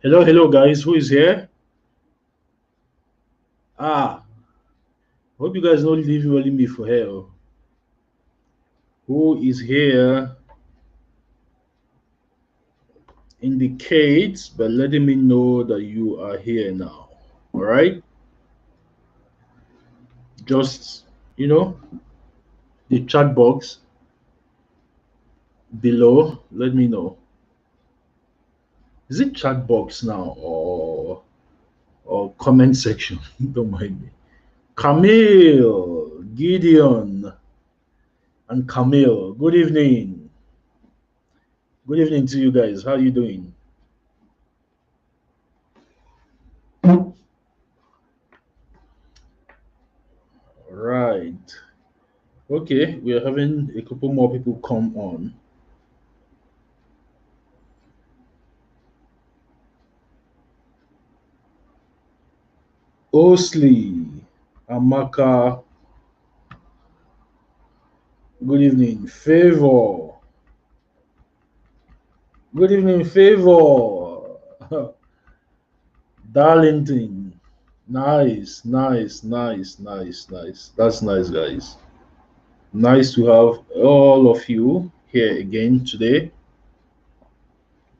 Hello, hello, guys. Who is here? Hope you guys don't leave only me for here. Oh. Who is here? Indicates by letting me know that you are here now. All right. Just you know, the chat box below. Let me know. Is it chat box now or comment section? Don't mind me. Camille, Gideon, and Camille. Good evening. Good evening to you guys. How are you doing? Right. Okay, we are having a couple more people come on. Osley, Amaka, good evening. Favor, good evening. Favor, Darlington, nice, nice, nice, nice, nice. That's nice, guys. Nice to have all of you here again today.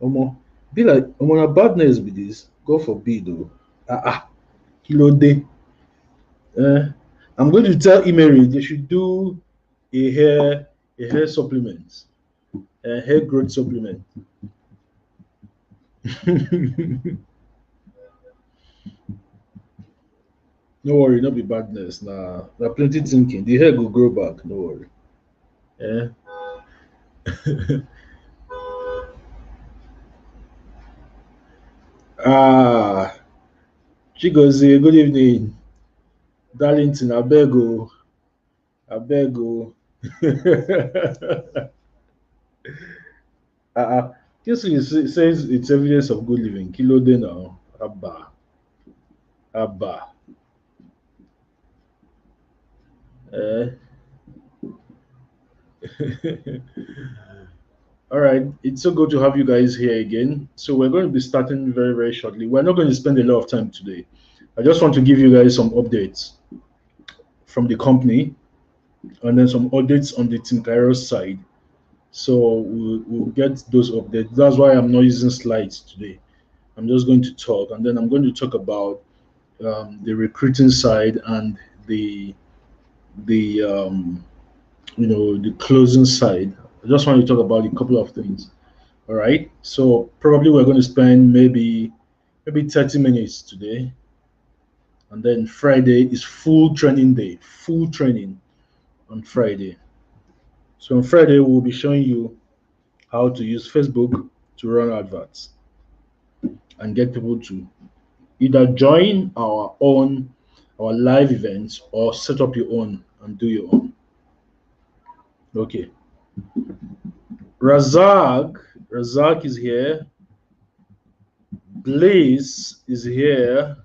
Omo, be like omo na badness be this. God forbid, though. Kilo day. I'm going to tell Emery they should do a hair a hair supplement, a hair growth supplement. No worry, no be badness. Nah, plenty thinking. The hair will grow back. No worry. Yeah. ah, Chigozie, good evening. Darlington, I beg you. This says it's evidence of good living. Kilo de now. Abba, Abba. Eh. All right, it's so good to have you guys here again. So we're going to be starting very, very shortly. We're not going to spend a lot of time today. I just want to give you guys some updates from the company and then some updates on the Team Kairos side. So we'll get those updates. That's why I'm not using slides today. I'm just going to talk, and then I'm going to talk about the recruiting side and the the the closing side. I just want to talk about a couple of things. All right. So probably we're going to spend maybe 30 minutes today, and then Friday is full training day. Full training on Friday. So on Friday we'll be showing you how to use Facebook to run adverts and get people to either join our live events or set up your own and do your own. Okay. Razak is here. Blaze is here.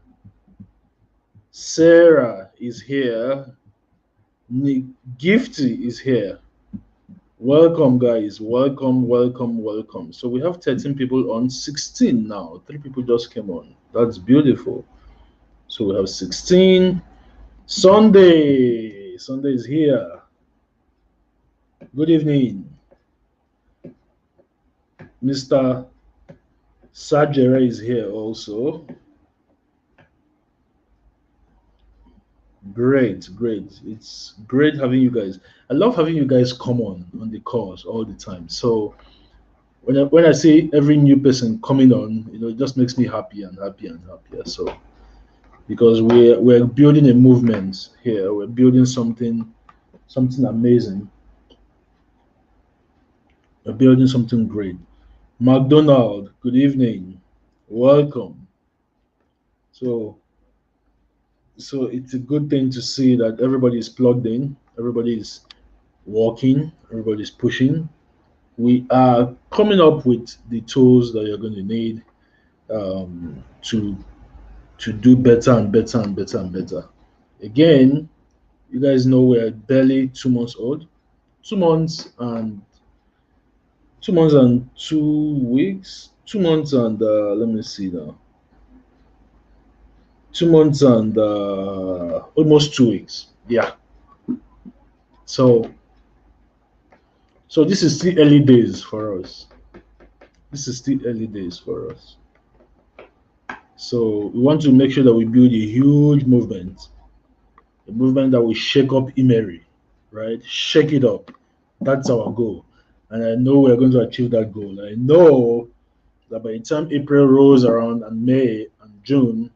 Sarah is here. Gifty is here. Welcome, guys. Welcome, welcome, welcome. So we have 13 people on, 16 now. 3 people just came on. That's beautiful. So we have 16. Sunday. Sunday is here. Good evening. Mr. Sajere is here also. Great, great. It's great having you guys. I love having you guys come on the calls all the time. So when I see every new person coming on, it just makes me happy and happy and happier. So because we're building a movement here, we're building something amazing. We're building something great. McDonald, good evening. Welcome. So so it's a good thing to see that everybody is plugged in, everybody is walking, everybody is pushing. We are coming up with the tools that you're going to need to do better and better and better and better. Again, you guys know we're barely 2 months old, 2 months and 2 weeks, 2 months and let me see now. 2 months and almost 2 weeks. Yeah. So this is still early days for us. This is still early days for us. So we want to make sure that we build a huge movement, a movement that will shake up Emery, right? Shake it up. That's our goal. And I know we're going to achieve that goal. I know that by the time April rolls around and May and June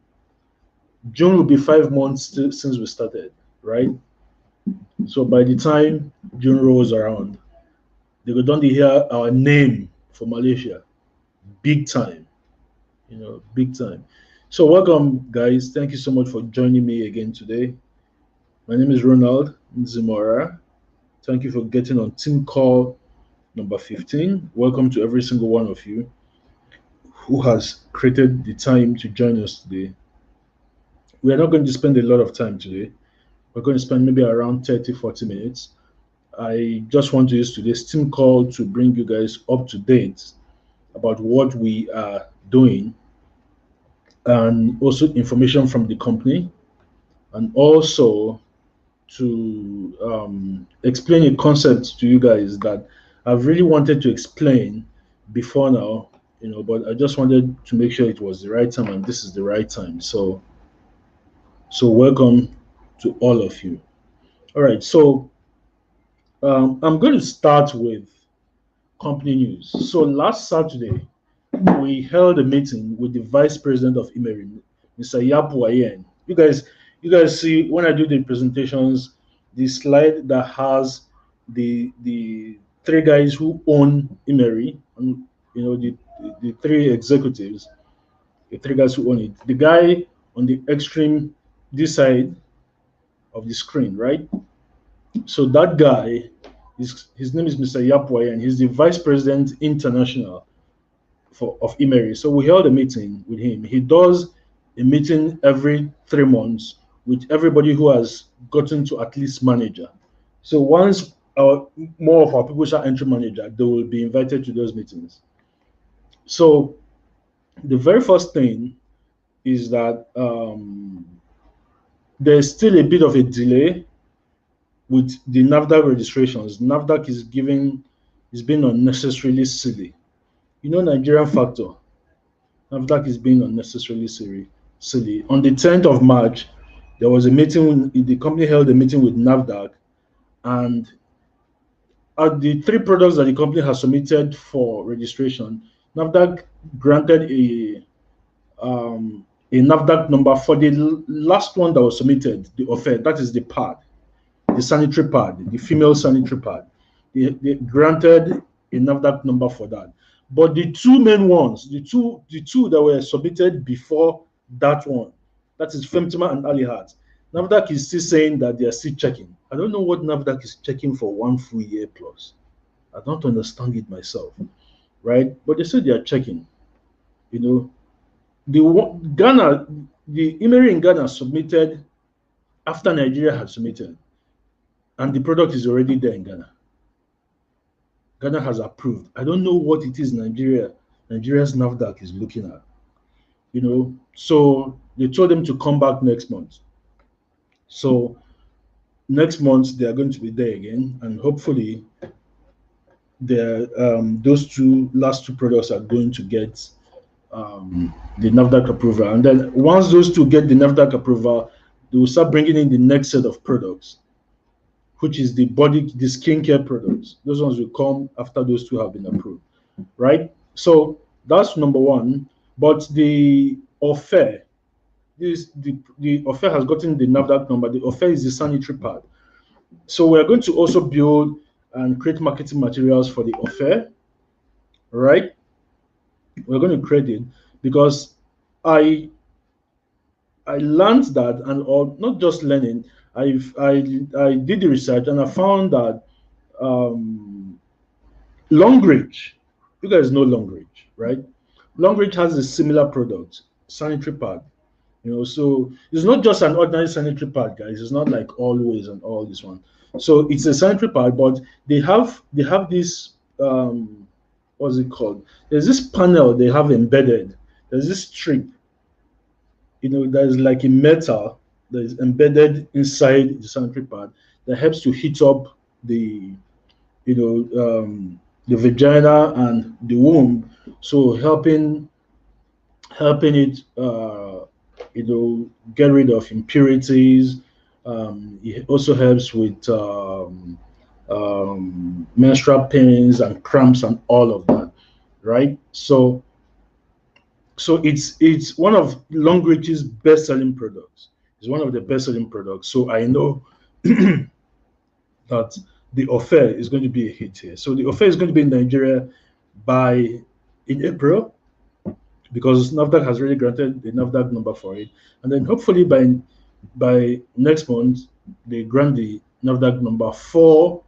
will be 5 months since we started, right? So by the time June rolls around, they go down to hear our name for Malaysia. Big time. Big time. So welcome, guys. Thank you so much for joining me again today. My name is Ronald Nzimora. Thank you for getting on team call number 15. Welcome to every single one of you who has created the time to join us today. We are not going to spend a lot of time today. We're going to spend maybe around 30-40 minutes. I just want to use today's team call to bring you guys up to date about what we are doing, and also information from the company, and also to explain a concept to you guys that I've really wanted to explain before now, but I just wanted to make sure it was the right time, and this is the right time. So welcome to all of you. All right, so I'm going to start with company news. So last Saturday, we held a meeting with the vice president of Emery, Mr. Yapu Ayen. You guys see when I do the presentations, the slide that has the three guys who own Emery, and the three executives, the three guys who own it. The guy on the extreme this side of the screen, right? So that guy, his name is Mr. Yapu Ayen. He's the vice president international of Emery. So we held a meeting with him. He does a meeting every 3 months with everybody who has gotten to at least manager. So once more of our people start entering manager, they will be invited to those meetings. So the very first thing is that there's still a bit of a delay with the NAFDAC registrations. NAFDAC is being unnecessarily silly. Nigerian factor. NAFDAC is being unnecessarily silly. On the 10th of March, there was a meeting. The company held a meeting with NAFDAC, and at the 3 products that the company has submitted for registration, NAFDAC granted a NAFDAC number for the last one that was submitted, the offer. That is the pad, the sanitary pad, the female sanitary pad. They granted a NAFDAC number for that. But the 2 main ones, the two that were submitted before that one, that is Femtima and Alihat, NAFDAC is still saying that they are still checking. I don't know what NAFDAC is checking for 1 full year plus. I don't understand it myself, right? But they said they are checking. The Emery in Ghana submitted after Nigeria had submitted, and the product is already there in Ghana. Ghana has approved. I don't know what it is Nigeria's NAFDAC is looking at. So they told them to come back next month. So next month they are going to be there again, and hopefully those last two products are going to get the NAFDAC approval. And then once those two get the NAFDAC approval, they will start bringing in the next set of products, which is the skincare products. Those ones will come after those two have been approved, right? So that's number one. But the offer, the offer has gotten the NAFDAC number. The offer is the sanitary pad. So we're going to also build and create marketing materials for the offer, right? We're going to create it because I learned that, or not just learning, I did the research and I found that Longreach, you guys know Longreach, right? Longreach has a similar product, sanitary pad. So it's not just an ordinary sanitary pad, guys. It's not like Always and all this one. So it's a sanitary pad, but they have this what's it called? There's this panel they have embedded. There's this strip, there's like a metal that is embedded inside the sanitary pad that helps to heat up the, you know, the vagina and the womb. So helping it, get rid of impurities. It also helps with menstrual pains and cramps and all of that, right? So it's one of Longreach's best-selling products. It's one of the best-selling products. So I know that the offer is going to be a hit here. So the offer is going to be in Nigeria by in April, because NAFDAC has already granted the NAFDAC number for it, and then hopefully by next month they grant the NAFDAC number for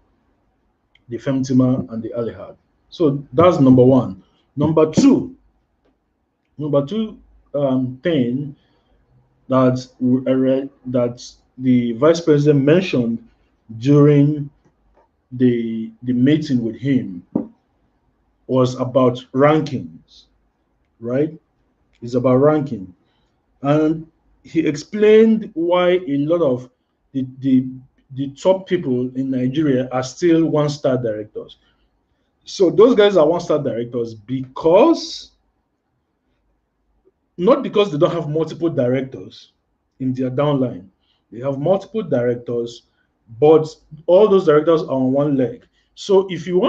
the Femtima and the Alihad. So that's number one. Number two, thing that I read that the vice president mentioned during the meeting with him was about rankings, right? It's about ranking. And he explained why a lot of the top people in Nigeria are still one-star directors. So those guys are one-star directors because not because they don't have multiple directors in their downline. They have multiple directors, but all those directors are on one leg. So if you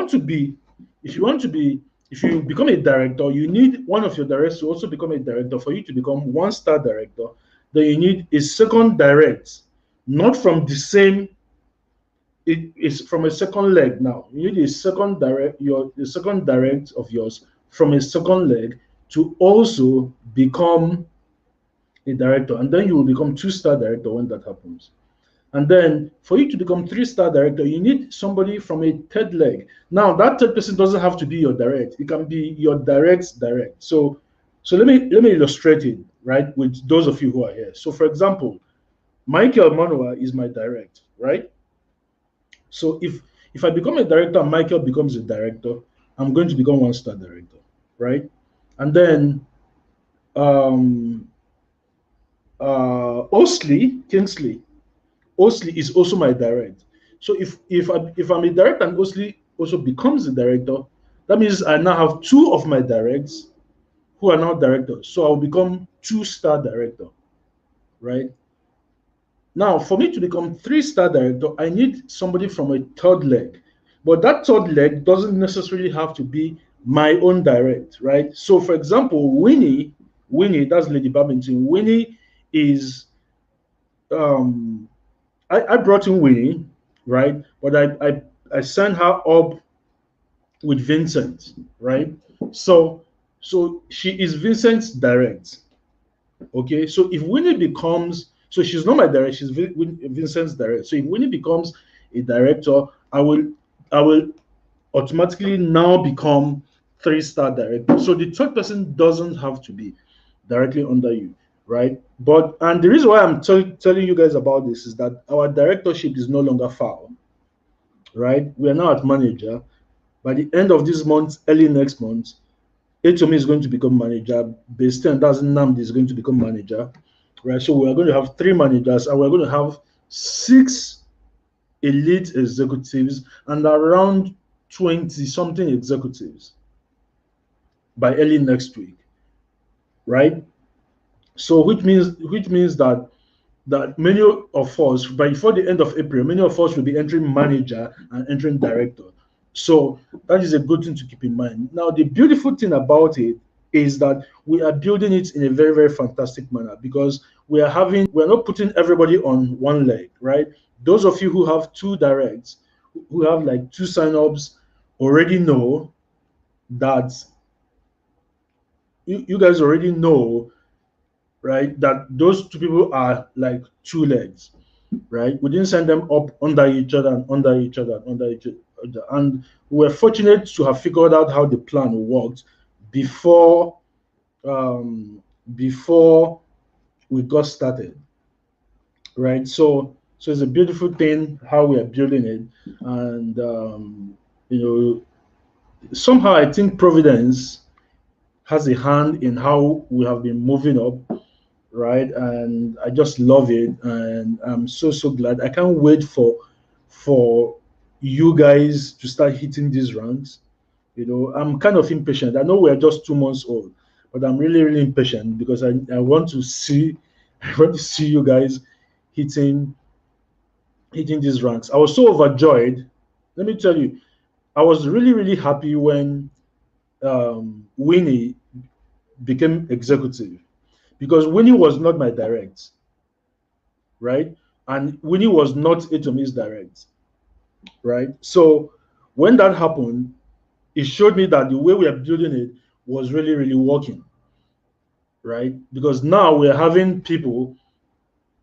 become a director, you need one of your directors to also become a director. For you to become one-star director, then you need a second direct, not from the same. It is from a second leg now. You need a second direct, the second direct of yours from a second leg to also become a director, and then you will become two-star director when that happens. And then for you to become three-star director, you need somebody from a third leg. Now that third person doesn't have to be your direct; it can be your direct's direct. So let me illustrate it, right, with those of you who are here. So for example, Michael Manoa is my direct, right? So if I become a director and Michael becomes a director, I'm going to become one-star director, right? And then um, Kingsley is also my direct. So if I'm a director and Osley also becomes a director, that means I now have two of my directs who are now directors. So I'll become two-star director, right? Now, for me to become three-star director, I need somebody from a third leg. But that third leg doesn't necessarily have to be my own direct, right? So, for example, Winnie, that's Lady Babington. Winnie is, I brought in Winnie, right? But I sent her up with Vincent, right? So, so she is Vincent's direct. Okay, so if Winnie becomes, so she's not my direct, she's Vincent's direct. So if Winnie becomes a director, I will automatically now become three-star director. So the third person doesn't have to be directly under you, right? But and the reason why I'm telling you guys about this is that our directorship is no longer foul, right? We are now at manager. By the end of this month, early next month, Etomi is going to become manager. Bastian, that's Namdi, is going to become manager, right? So we are going to have three managers, and we're going to have six elite executives and around 20 something executives by early next week, right? So which means that many of us, by before the end of April, many of us will be entering manager and entering director. So that is a good thing to keep in mind. Now, the beautiful thing about it is that we are building it in a very, very fantastic manner, because we're not putting everybody on one leg, right? Those of you who have two directs, who have like two sign-ups, already know that you guys already know, right, that those two people are like two legs, right? We didn't send them up under each other and under each other and under each other. And we're fortunate to have figured out how the plan worked before before we got started, right? So it's a beautiful thing how we are building it, and you know somehow I think Providence has a hand in how we have been moving up, right? And I just love it, and I'm so glad. I can't wait for you guys to start hitting these ranks. You know, I'm kind of impatient. I know we're just 2 months old, but I'm really impatient because I want to see I want to see you guys hitting hitting these ranks. I was so overjoyed. Let me tell you, I was really happy when Winnie became executive because Winnie was not my direct, right? And Winnie was not Etomi's direct, right? So when that happened, it showed me that the way we are building it was really working, right? Because now we're having people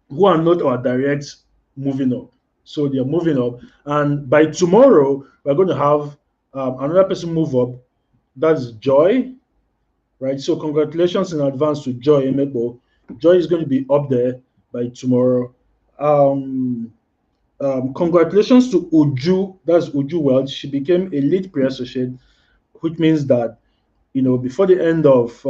who are not our directs moving up. So they're moving up. And by tomorrow, we're going to have another person move up. That's Joy, right? So congratulations in advance to Joy Emebo. Joy is going to be up there by tomorrow. Um, Congratulations to Uju. That's Uju Welch. She became a lead pre-associate, which means that before the end of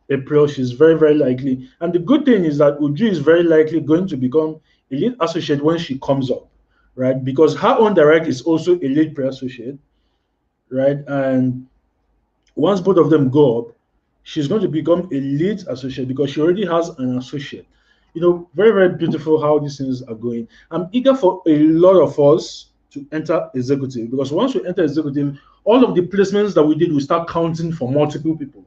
April, she's very likely. And the good thing is that Uju is very likely going to become a lead associate when she comes up, right? Because her own direct is also a lead pre-associate, right? And once both of them go up, she's going to become a lead associate because she already has an associate. Very beautiful how these things are going. I'm eager for a lot of us to enter executive because once we enter executive, all of the placements that we did will start counting for multiple people,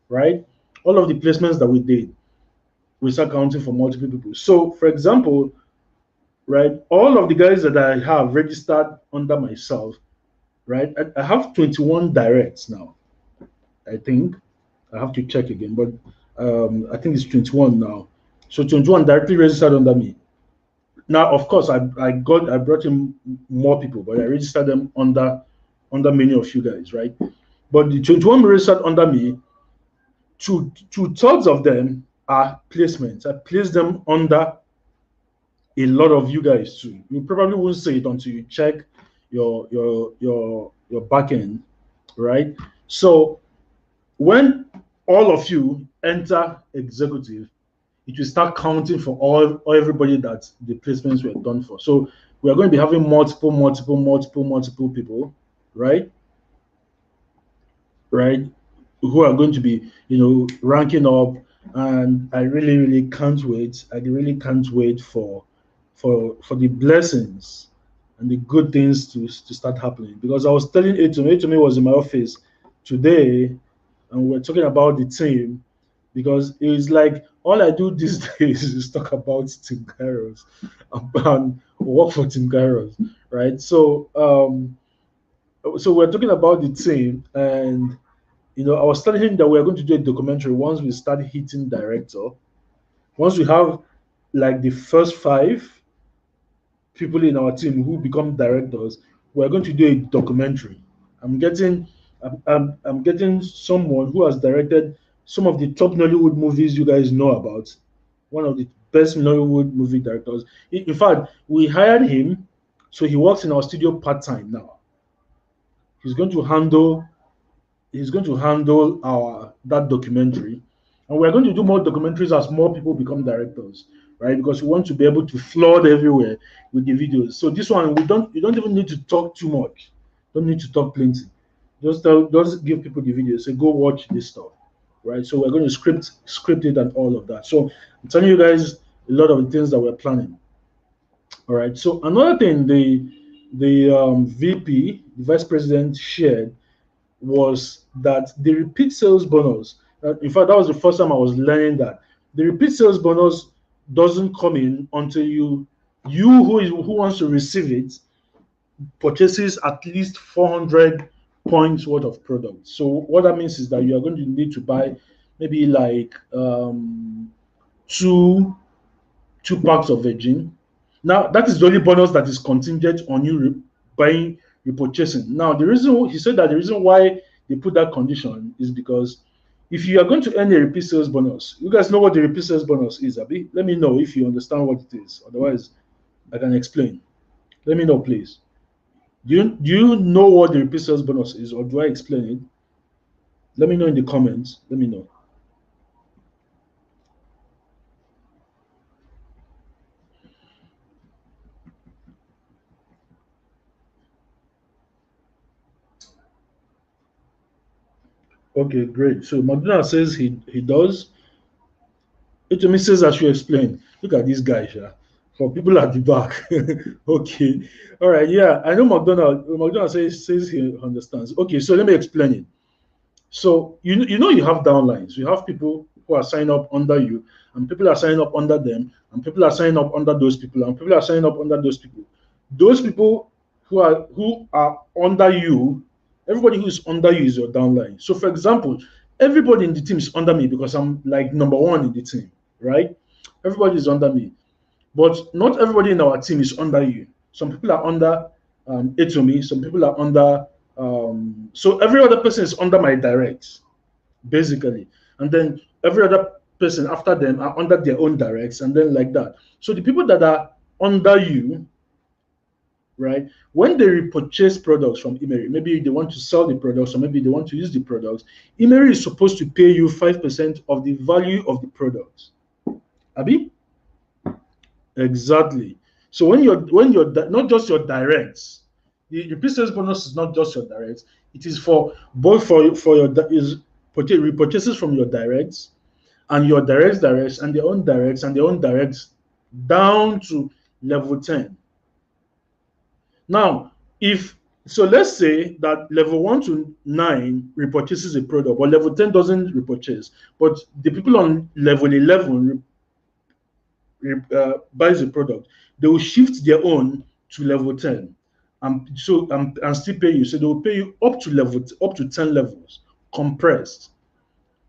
right? All of the placements that we did will start counting for multiple people. So, for example, right, all of the guys that I have registered under myself, right, I have 21 directs now. I think I have to check again, but I think it's 21 now. So 21 directly registered under me. Now, of course, I brought in more people, but I registered them under many of you guys, right? But the 21 registered under me, two-thirds of them are placements. I placed them under a lot of you guys too. You probably won't say it until you check your back end, right? So when all of you enter executive, it will start counting for all everybody that the placements were done for. So we are going to be having multiple people, right? Right, who are going to be, ranking up, and I really can't wait. I really can't wait for the blessings and the good things to start happening. Because I was telling Etomi was in my office today, and we're talking about the team because it's like all I do these days is talk about Team Kairos and work for Team Kairos, right? So we're talking about the team, and I was telling him that we are going to do a documentary once we start hitting director. Once we have like the first 5 people in our team who become directors, we're going to do a documentary. I'm getting I'm getting someone who has directed some of the top Nollywood movies you guys know about. One of the best Nollywood movie directors. In fact, we hired him, so he works in our studio part-time now. He's going to handle he's going to handle our that documentary, and we're going to do more documentaries as more people become directors, right? Because we want to be able to flood everywhere with the videos. So this one, you don't even need to talk too much. Don't need to talk plenty. Just give people the video. Say go watch this stuff, right? So we're going to script it and all of that. So I'm telling you guys a lot of the things that we're planning. All right. So another thing the VP, the vice president, shared was that the repeat sales bonus, in fact, that was the first time I was learning that the repeat sales bonus doesn't come in until who wants to receive it purchases at least 400 points worth of product. So what that means is that you are going to need to buy maybe like two packs of virgin. Now that is the only bonus that is contingent on you buying, repurchasing. Now the reason he said that the reason why they put that condition is because if you are going to earn a repeat sales bonus, you guys know what the repeat sales bonus is, Abi? Let me know if you understand what it is. Otherwise, I can explain. Let me know, please. Do you know what the repeat sales bonus is, or do I explain it? Let me know in the comments. Let me know. Okay, great. So McDonald says he does. HME says I should explain. Look at this guy, yeah. For people at the back. Okay. All right. Yeah, I know McDonald says he understands. Okay, so let me explain it. So you have downlines. You have people who are signing up under you, and people are signing up under them, and people are signing up under those people, and people are signing up under those people. Those people who are under you, everybody who is under you is your downline. So for example, everybody in the team is under me because I'm like number one in the team, right? Everybody is under me. But not everybody in our team is under you. Some people are under Etomi, some people are under so every other person is under my directs, basically. And then every other person after them are under their own directs, and then like that. So the people that are under you, right, when they repurchase products from Emery, maybe they want to sell the products or maybe they want to use the products, Emery is supposed to pay you 5% of the value of the products. Abi? Exactly. So when you're not just your directs, the business bonus is not just your directs. It is for both for your is repurchases from your directs and your directs and their own directs and their own directs down to level 10. Now, if so, let's say that level 1 to 9 repurchases a product, but level 10 doesn't repurchase. But the people on level 11 buys a product, they will shift their own to level 10 and still pay you. So they will pay you up to 10 levels compressed.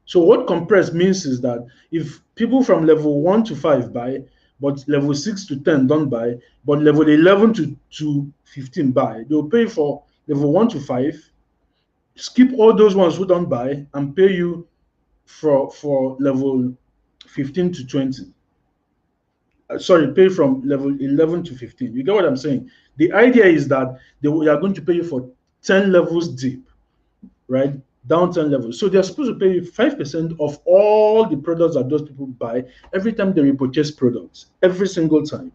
So what compressed means is that if people from level 1 to 5 buy, but level 6 to 10 don't buy, but level 11 to 15 buy, they will pay for level 1 to 5, skip all those ones who don't buy, and pay you for level 15 to 20. Sorry, pay from level 11 to 15. You get what I'm saying? The idea is that they are going to pay you for 10 levels deep, right? Down 10 levels. So they're supposed to pay you 5% of all the products that those people buy every time they repurchase products, every single time.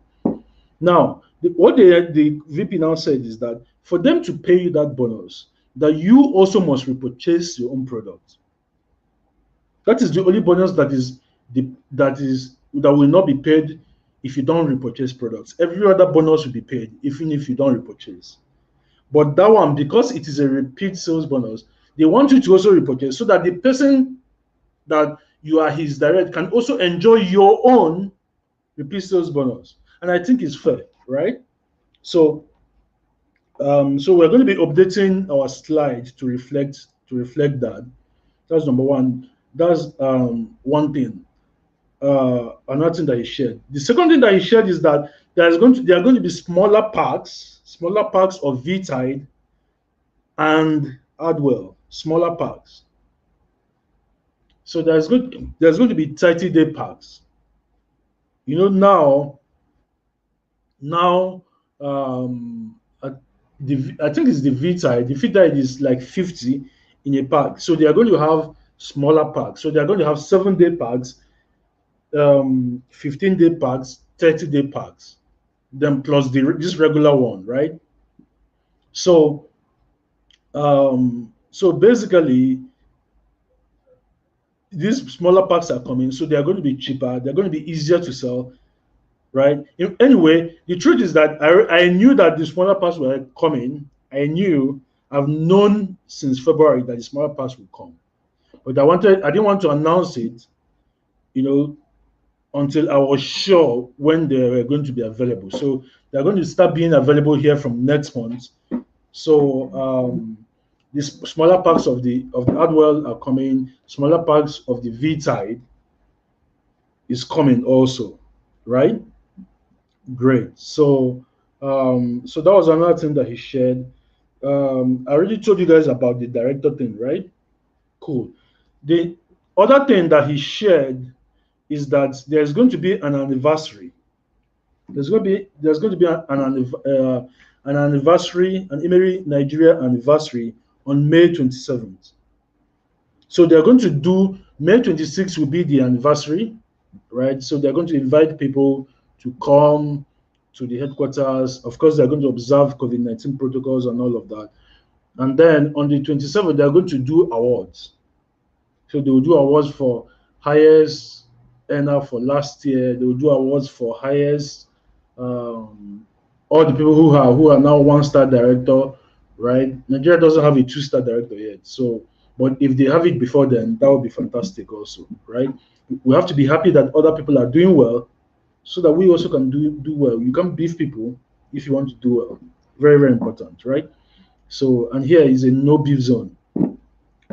Now, what the VP now said is that for them to pay you that bonus, that you also must repurchase your own product. That is the only bonus that will not be paid if you don't repurchase products. Every other bonus will be paid even if you don't repurchase. But that one, because it is a repeat sales bonus, they want you to also repurchase so that the person that you are his direct can also enjoy your own repeat sales bonus. And I think it's fair, right? So so we're going to be updating our slide to reflect that. That's number one. That's one thing. Another thing that he shared. The second thing that he shared is that there are going to be smaller packs of V-Tide and Adwell, smaller packs. So there's going to be 30-day packs. Now I think it's the V-Tide. The V-Tide is like 50 in a pack. So they are going to have smaller packs. So they are going to have 7-day packs, 15-day packs, 30-day packs, then plus this regular one, right? So so basically these smaller packs are coming, so they are going to be cheaper, they're going to be easier to sell, right? Anyway, the truth is that I knew that the smaller packs were coming. I've known since February that the smaller packs would come, but I didn't want to announce it, until I was sure when they were going to be available. So they're going to start being available here from next month. So these smaller packs of the Adwell are coming. Smaller packs of the V-Tide is coming also, right? Great. So so that was another thing that he shared. I already told you guys about the director thing, right? Cool. The other thing that he shared is that there's going to be an anniversary. There's going to be an anniversary, an Emery Nigeria anniversary on May 27th. So they're going to do May 26th will be the anniversary, right? So they're going to invite people to come to the headquarters. Of course, they're going to observe COVID-19 protocols and all of that. And then on the 27th, they're going to do awards. So they will do awards for highest earner for last year. They will do awards for highest, all the people who are now one-star director, right? Nigeria doesn't have a two-star director yet. So, but if they have it before then, that would be fantastic also, right? We have to be happy that other people are doing well so that we also can do well. You can't beef people if you want to do well. Very, very important, right? So, and here is a no beef zone.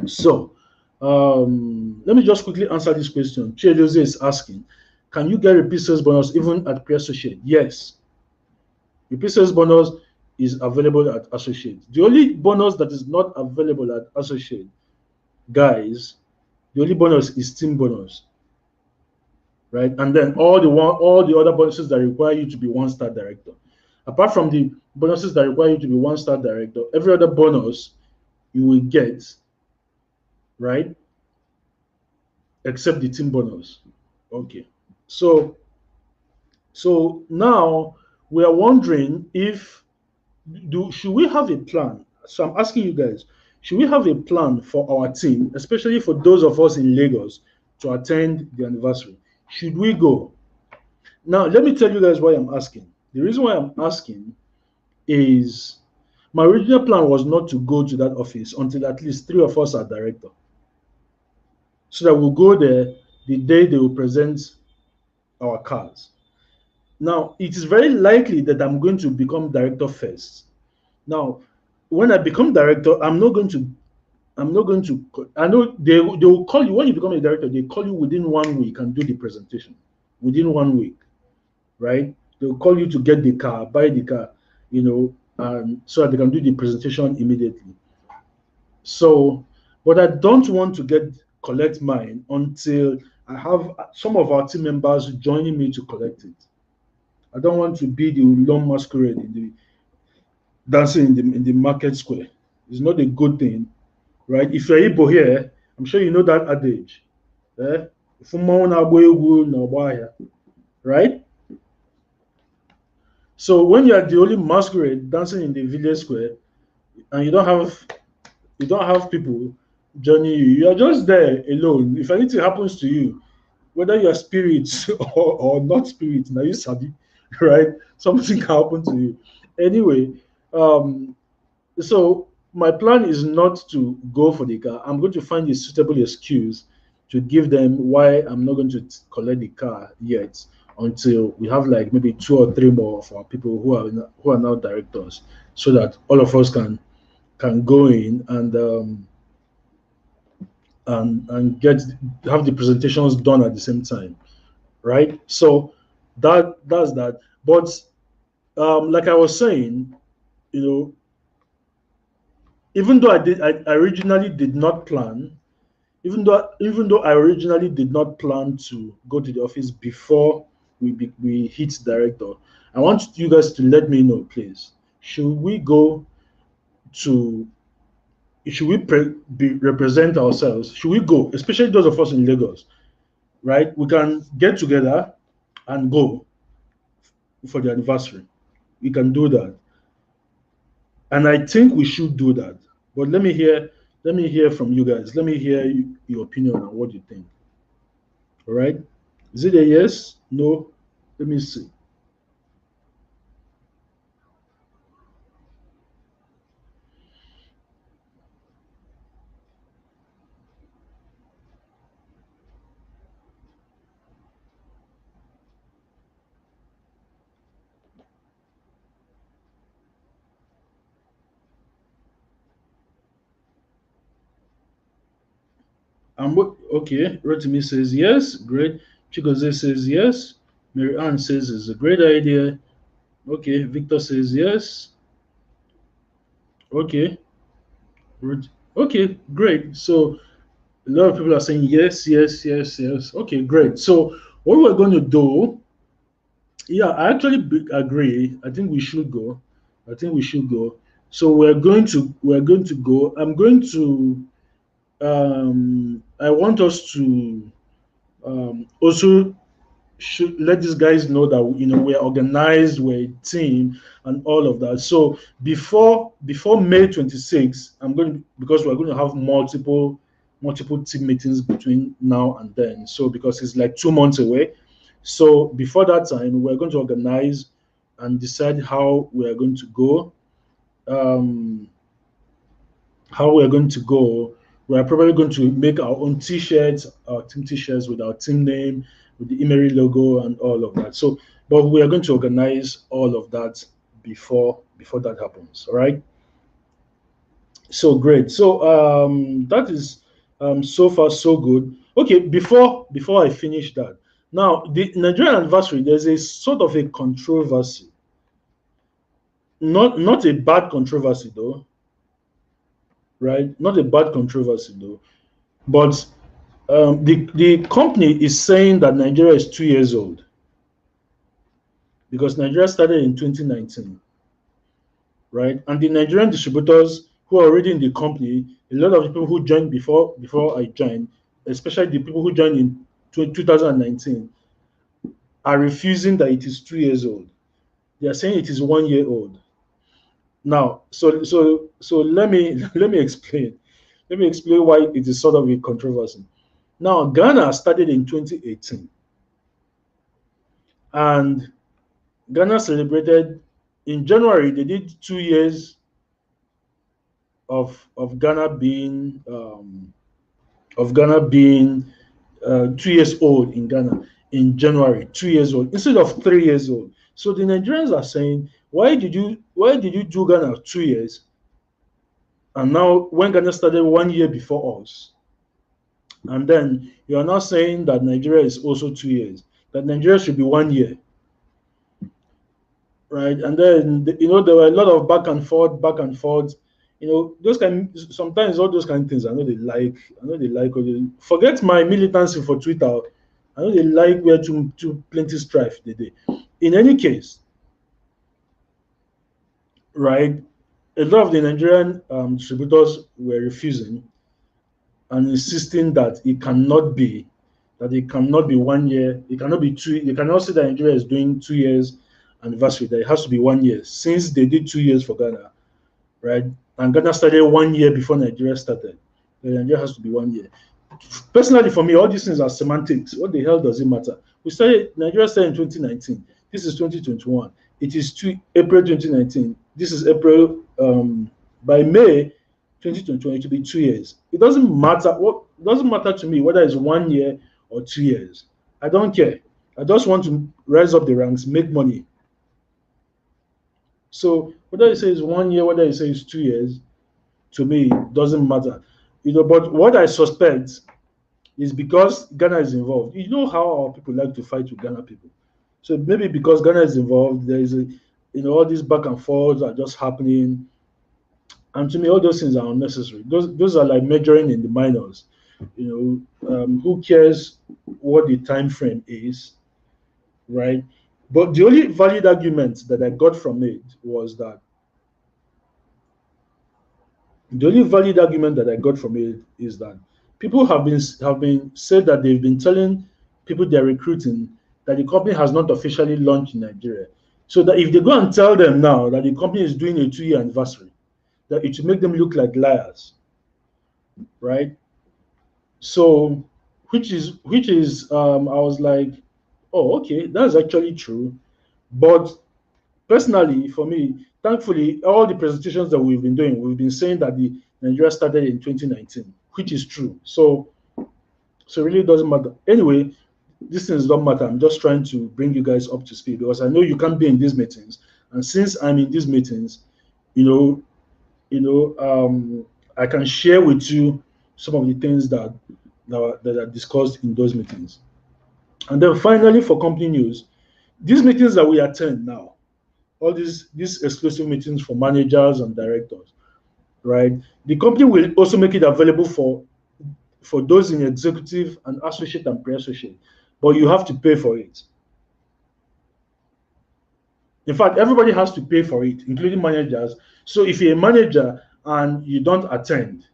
So, let me just quickly answer this question. Jose is asking, can you get repeat sales bonus even at pre-associate? Yes. Repeat sales bonus is available at associate. The only bonus that is not available at associate, guys, the only bonus is team bonus, right? And then all the other bonuses that require you to be one-star director. Apart from the bonuses that require you to be one-star director, every other bonus you will get, right? Except the team bonus. Okay. So now we are wondering if should we have a plan? So I'm asking you guys, should we have a plan for our team, especially for those of us in Lagos, to attend the anniversary? Should we go? Now, let me tell you guys why I'm asking. The reason why I'm asking is my original plan was not to go to that office until at least 3 of us are director. So that we'll go there the day they will present our cars. Now, it is very likely that I'm going to become director first. Now, when I become director, I know they will call you when you become a director, they call you within 1 week and do the presentation. Within 1 week, right? They'll call you to get the car, buy the car, and so that they can do the presentation immediately. So, but I don't want to collect mine until I have some of our team members joining me to collect it. I don't want to be the long masquerade dancing in the market square. It's not a good thing, right? If you're Igbo here, I'm sure you know that adage. Right? So when you're the only masquerade dancing in the village square and you don't have people joining you, you're just there alone. If anything happens to you, whether you're spirits or not spirits, now you sabi, right? Something can happen to you. Anyway, so my plan is not to go for the car. I'm going to find a suitable excuse to give them why I'm not going to collect the car yet until we have like maybe 2 or 3 more of our people who are now directors, so that all of us can go in and have the presentations done at the same time, right? So that's that. But like I was saying, even though I originally did not plan, even though I originally did not plan to go to the office before we hit director, I want you guys to let me know, please. Should we represent ourselves? Should we go, especially those of us in Lagos, right? We can get together and go for the anniversary. We can do that. And I think we should do that. But let me hear from you guys. Let me hear your opinion on what you think. All right? Is it a yes? No? Let me see. Okay. Rotimi says yes. Great. Chigoze says yes. Mary Ann says it's a great idea. Okay. Victor says yes. Okay. Okay. Great. So a lot of people are saying yes, yes, yes, yes. Okay, great. So what we're going to do, yeah, I actually agree. I think we should go. I think we should go. So we're going to go. I'm going to I want us to also should let these guys know that we're organized, we're a team, and all of that. So before May 26th, I'm going to, because we're going to have multiple team meetings between now and then. So because it's like 2 months away, so before that time, we're going to organize and decide how we are going to go. Um, how we're going to go. We're probably going to make our own T-shirts, our team T-shirts with our team name, with the Emery logo and all of that. So, but we are going to organize all of that before that happens. All right. So great. So that is so far so good. Okay. Before I finish that, now the Nigerian anniversary, there's a sort of a controversy. Not a bad controversy though, right? Not a bad controversy though, but the company is saying that Nigeria is 2 years old because Nigeria started in 2019, right? And the Nigerian distributors who are already in the company, a lot of the people who joined before I joined, especially the people who joined in 2019, are refusing that it is 2 years old. They are saying it is 1 year old. Now, so let me explain. Let me explain why it is sort of a controversy. Now, Ghana started in 2018, and Ghana celebrated in January. They did 2 years of Ghana being 2 years old in Ghana in January. 2 years old instead of 3 years old. So the Nigerians are saying, why did you do Ghana 2 years, and now when Ghana started 1 year before us, and then you are now saying that Nigeria is also 2 years, that Nigeria should be 1 year, right? And then there were a lot of back and forth. Those sometimes all those kind of things. I know they like. Forget my militancy for Twitter. I know they like where to plenty strife they did. In any case, right? A lot of the Nigerian distributors were refusing and insisting that it cannot be 1 year, it cannot be two. They cannot say that Nigeria is doing 2 years anniversary. That it has to be 1 year since they did 2 years for Ghana, right? And Ghana started 1 year before Nigeria started. Nigeria has to be 1 year. Personally, for me, all these things are semantics. What the hell does it matter? Nigeria started in 2019. This is 2021. It is April 2019. This is April. By May 2021, it will be 2 years. It doesn't matter. It doesn't matter to me whether it's 1 year or 2 years. I don't care. I just want to rise up the ranks, make money. So whether you say it's 1 year, whether you say it's 2 years, to me doesn't matter. But what I suspect is because Ghana is involved. You know how our people like to fight with Ghana people. So maybe because Ghana is involved, there is all these back and forth are just happening. And to me, all those things are unnecessary. Those are like measuring in the minors. Who cares what the time frame is, right? But the only valid argument that I got from it was that the only valid argument that I got from it is that people have been said that they've been telling people they're recruiting that the company has not officially launched in Nigeria. So that if they go and tell them now that the company is doing a 2-year anniversary, that it will make them look like liars, right? So, which is I was like, oh, okay, that's actually true. But personally, for me, thankfully, all the presentations that we've been doing, we've been saying that the Nigeria started in 2019, which is true. So it really doesn't matter. Anyway, these things don't matter. I'm just trying to bring you guys up to speed because I know you can't be in these meetings. And since I'm in these meetings, I can share with you some of the things that are discussed in those meetings. And then finally, for company news, these meetings that we attend now, all these exclusive meetings for managers and directors, right? The company will also make it available for those in executive and associate and pre-associate, but you have to pay for it. In fact, everybody has to pay for it, including managers. So if you're a manager and you don't attend,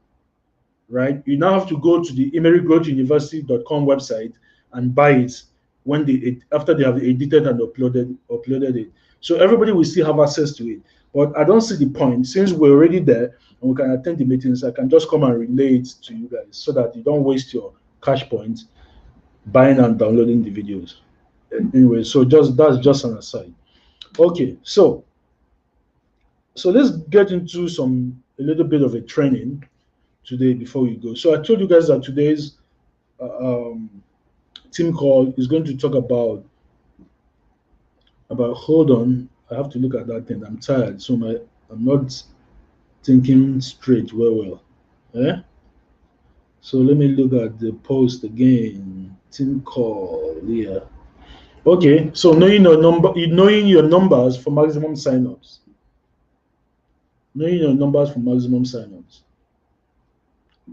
right, you now have to go to the emerygrowthuniversity.com website and buy it when they after they have edited and uploaded it. So everybody will still have access to it. But I don't see the point, since we're already there and we can attend the meetings. I can just come and relay it to you guys so that you don't waste your cash points buying and downloading the videos. Anyway, so that's just an aside. Okay, so let's get into a little bit of a training today before we go. So I told you guys that today's team call is going to talk about hold on, I have to look at that thing. I'm tired, so I'm not thinking straight well. Eh? So let me look at the post again. Team call, yeah. Okay, so knowing your numbers for maximum signups. Knowing your numbers for maximum signups.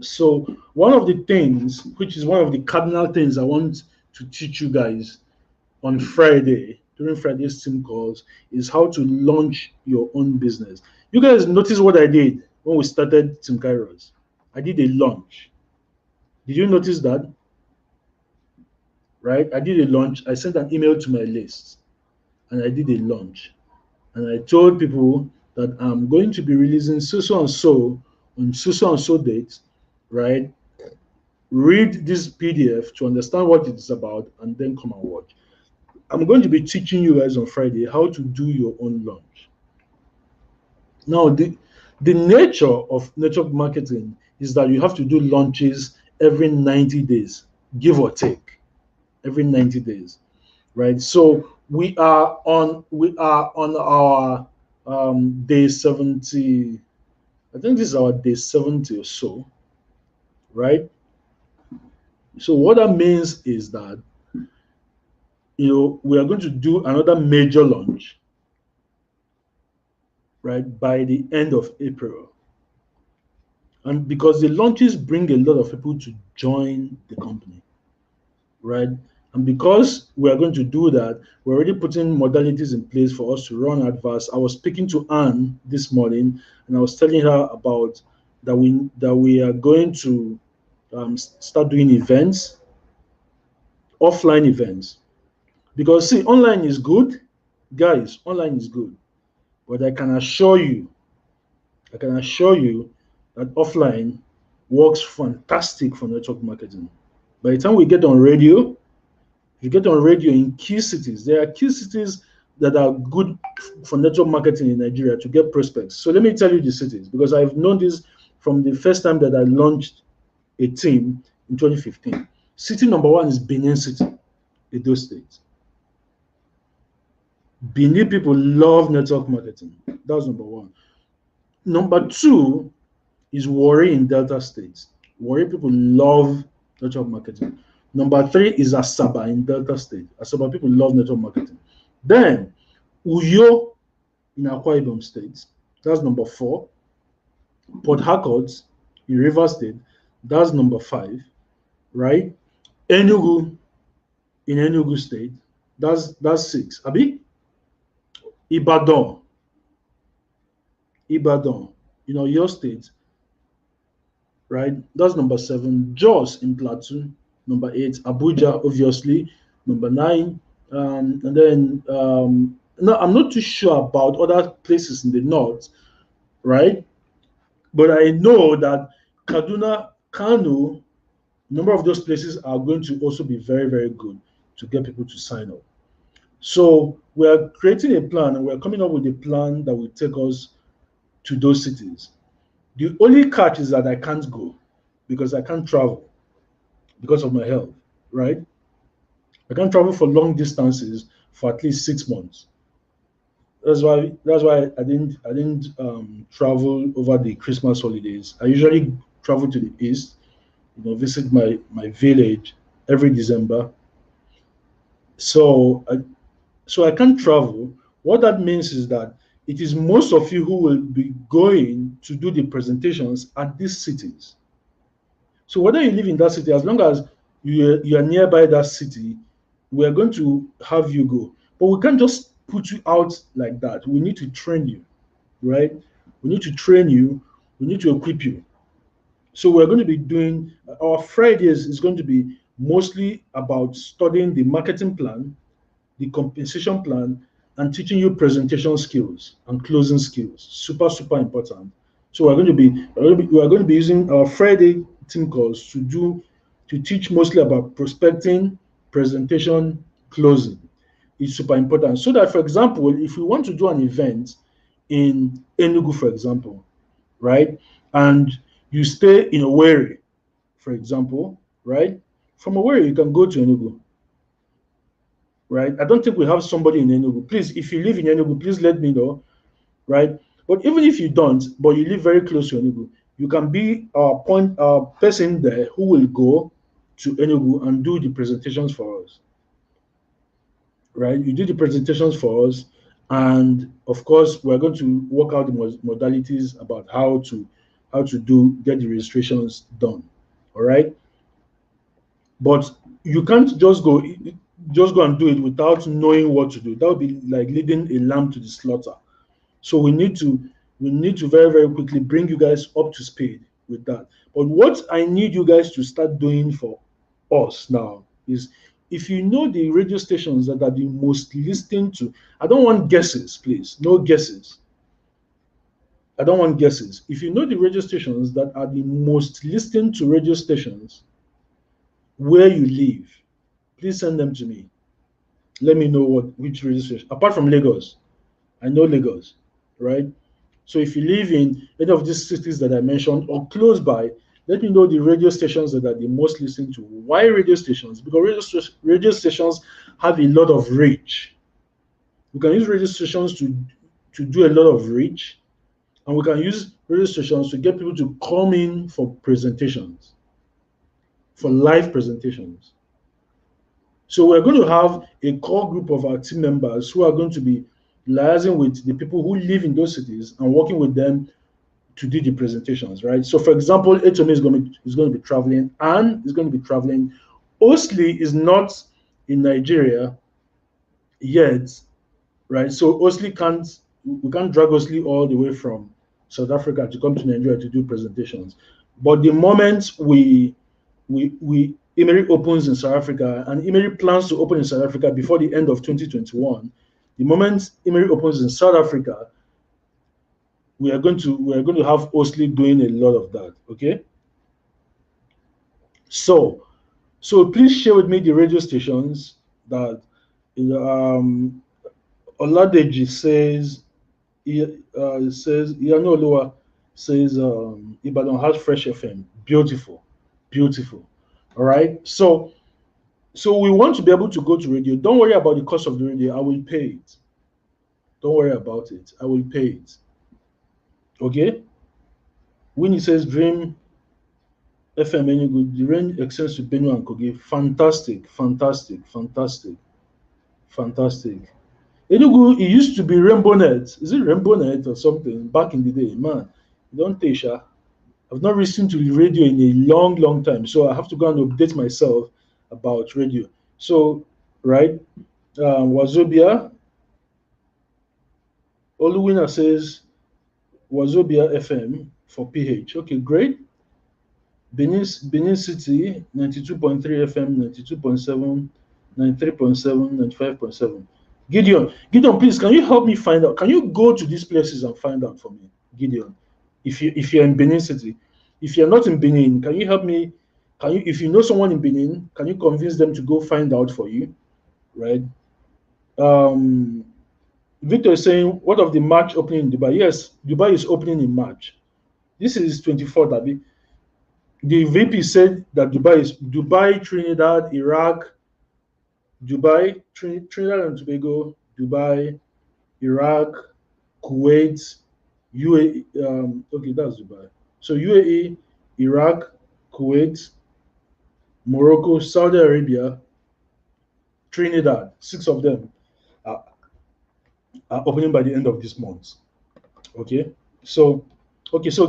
So one of the things, which is one of the cardinal things I want to teach you guys on Friday, during Friday's team calls, is how to launch your own business. You guys notice what I did when we started Team Kairos? I did a launch. Did you notice that? Right? I did a launch. I sent an email to my list and I did a launch. And I told people that I'm going to be releasing so and so on so and so date, right? Read this PDF to understand what it's about and then come and watch. I'm going to be teaching you guys on Friday how to do your own launch. Now, the nature of network marketing is that you have to do launches every 90 days, give or take, every 90 days, right? So we are on our day 70. I think this is our day 70 or so, right? So what that means is that we are going to do another major launch, right, by the end of April. And because the launches bring a lot of people to join the company, right? And because we are going to do that, we're already putting modalities in place for us to run adverts. I was speaking to Anne this morning, and I was telling her about that we are going to start doing events, offline events. Because see, online is good, guys. Online is good, but I can assure you that offline works fantastic for network marketing. By the time we get on radio, if you get on radio in key cities, there are key cities that are good for network marketing in Nigeria to get prospects. So let me tell you the cities, because I've known this from the first time that I launched a team in 2015. City number one is Benin City, Edo State. Benin people love network marketing. That's number one. Number two is Warri in Delta State. Warri people love network marketing. Number three is Asaba in Delta State. Asaba people love network marketing. Then Uyo in Akwa Ibom State. That's number four. Port Harcourt in Rivers State. That's number five, right? Enugu in Enugu State. That's six. Abi? Ibadan your state, right? That's number seven. Jos in Plateau, number eight. Abuja, obviously, number nine. And then no, I'm not too sure about other places in the north, right? But I know that Kaduna, Kano, a number of those places are going to also be very, very good to get people to sign up. So we are creating a plan, and we're coming up with a plan that will take us to those cities. The only catch is that I can't go because I can't travel because of my health, right? I can't travel for long distances for at least 6 months. That's why I didn't travel over the Christmas holidays. I usually travel to the east, visit my village every December. So I can't travel. What that means is that it is most of you who will be going to do the presentations at these cities. So whether you live in that city, as long as you are nearby that city, we are going to have you go. But we can't just put you out like that. We need to train you, right? We need to train you. We need to equip you. So we're going to be doing our Fridays is going to be mostly about studying the marketing plan, the compensation plan, and teaching you presentation skills and closing skills. Super, super important. So we are going to be using our Friday team calls to teach mostly about prospecting, presentation, closing. It's super important. So that, for example, if we want to do an event in Enugu, for example, right, and you stay in Owerri, for example, right, from Owerri you can go to Enugu, right? I don't think we have somebody in Enugu. Please, if you live in Enugu, please let me know, right? But even if you don't, but you live very close to Enugu, you can be our person there who will go to Enugu and do the presentations for us, right? You do the presentations for us, and of course, we're going to work out the modalities about how to get the registrations done. All right, but you can't just go and do it without knowing what to do. That would be like leading a lamb to the slaughter. So we need to very, very quickly bring you guys up to speed with that. But what I need you guys to start doing for us now is, if you know the radio stations that are the most listened to, I don't want guesses, please. No guesses. I don't want guesses. If you know the radio stations that are the most listened to radio stations where you live, please send them to me. Let me know which radio station. Apart from Lagos, I know Lagos, right? So if you live in any of these cities that I mentioned or close by, let me know the radio stations that are the most listened to. Why radio stations? Because radio stations have a lot of reach. We can use radio stations to do a lot of reach, and we can use radio stations to get people to come in for presentations, for live presentations. So we're going to have a core group of our team members who are going to be liaising with the people who live in those cities and working with them to do the presentations, right? So, for example, HMA is going to be traveling, and is going to be traveling. Osli is not in Nigeria yet, right? So we can't drag Osli all the way from South Africa to come to Nigeria to do presentations. But the moment Emery opens in South Africa, and Emery plans to open in South Africa before the end of 2021. The moment Emery opens in South Africa, we are going to have Osli doing a lot of that. Okay. So please share with me the radio stations that Oladeji says. Says Iyanu says Ibadan has Fresh FM. Beautiful, beautiful. All right. So we want to be able to go to radio. Don't worry about the cost of the radio. I will pay it. Don't worry about it. I will pay it. Okay. When he says Dream FM Enugu, the range extends to Benue and Kogi. Fantastic, fantastic, fantastic, fantastic. Enugu, it used to be Rainbow Net. Is it Rainbow Net or something back in the day? Man, don't take sha. I've not listened to the radio in a long, long time, so I have to go and update myself about radio. So, right, Wazobia, Oluwina says Wazobia FM for PH. Okay, great. Benin City, 92.3 FM, 92.7, 93.7, 95.7. Gideon, please, can you help me find out? Can you go to these places and find out for me, Gideon? If you're in Benin City, if you're not in Benin, can you help me? Can you, if you know someone in Benin, can you convince them to go find out for you, right? Victor is saying, what of the March opening in Dubai? Yes, Dubai is opening in March. This is 24th, Abi. The VP said that Dubai, Trinidad, Iraq, Trinidad and Tobago, Dubai, Iraq, Kuwait, UAE. Okay, that's Dubai. So UAE, Iraq, Kuwait, Morocco, Saudi Arabia, Trinidad. 6 of them are opening by the end of this month. Okay, so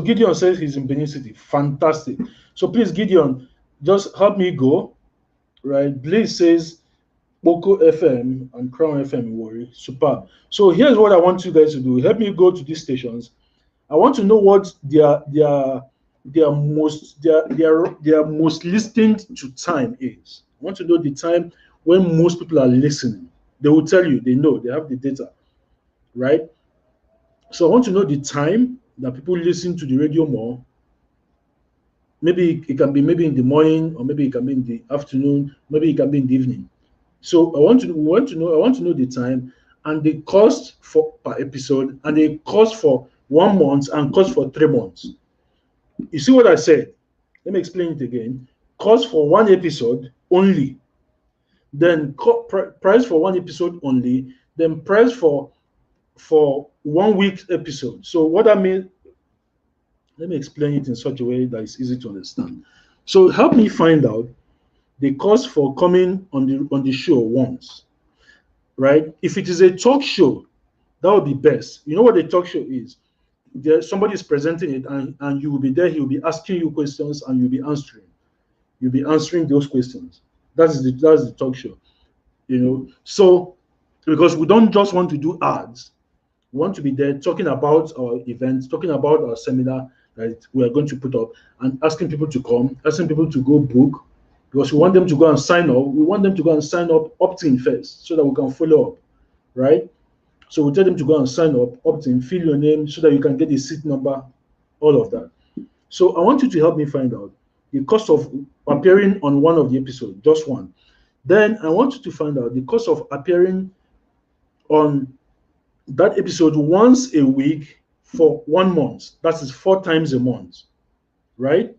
Gideon says he's in Benin City. Fantastic. So please, Gideon, just help me go. Right. Blaze says Boko FM and Crown FM in Warri. Superb. So here's what I want you guys to do. Help me go to these stations. I want to know what their most listened to time is. I want to know the time when most people are listening. They will tell you, they know, they have the data, right? So I want to know the time that people listen to the radio more. Maybe it can be maybe in the morning, or maybe it can be in the afternoon, maybe it can be in the evening. So I want to know the time and the cost for per episode, and the cost for 1 month and cost for 3 months. You see what I said? Let me explain it again. Cost for one episode only, then price for one episode only, then price for 1 week episode. So what I mean, let me explain it in such a way that is easy to understand. So help me find out the cost for coming on the show once, right? If it is a talk show, that would be best. You know what a talk show is? Somebody is presenting it, and you will be there. He will be asking you questions, and you'll be answering. You'll be answering those questions. That's the talk show. So because we don't just want to do ads, we want to be there talking about our events, talking about our seminar that we are going to put up, and asking people to come, asking people to go book, because we want them to go and sign up. We want them to go and sign up, opt in first, so that we can follow up, right? So we tell them to go and sign up, opt in, fill your name, so that you can get the seat number, all of that. So I want you to help me find out the cost of appearing on one of the episodes, just one. Then I want you to find out the cost of appearing on that episode once a week for 1 month. That is 4 times a month, right?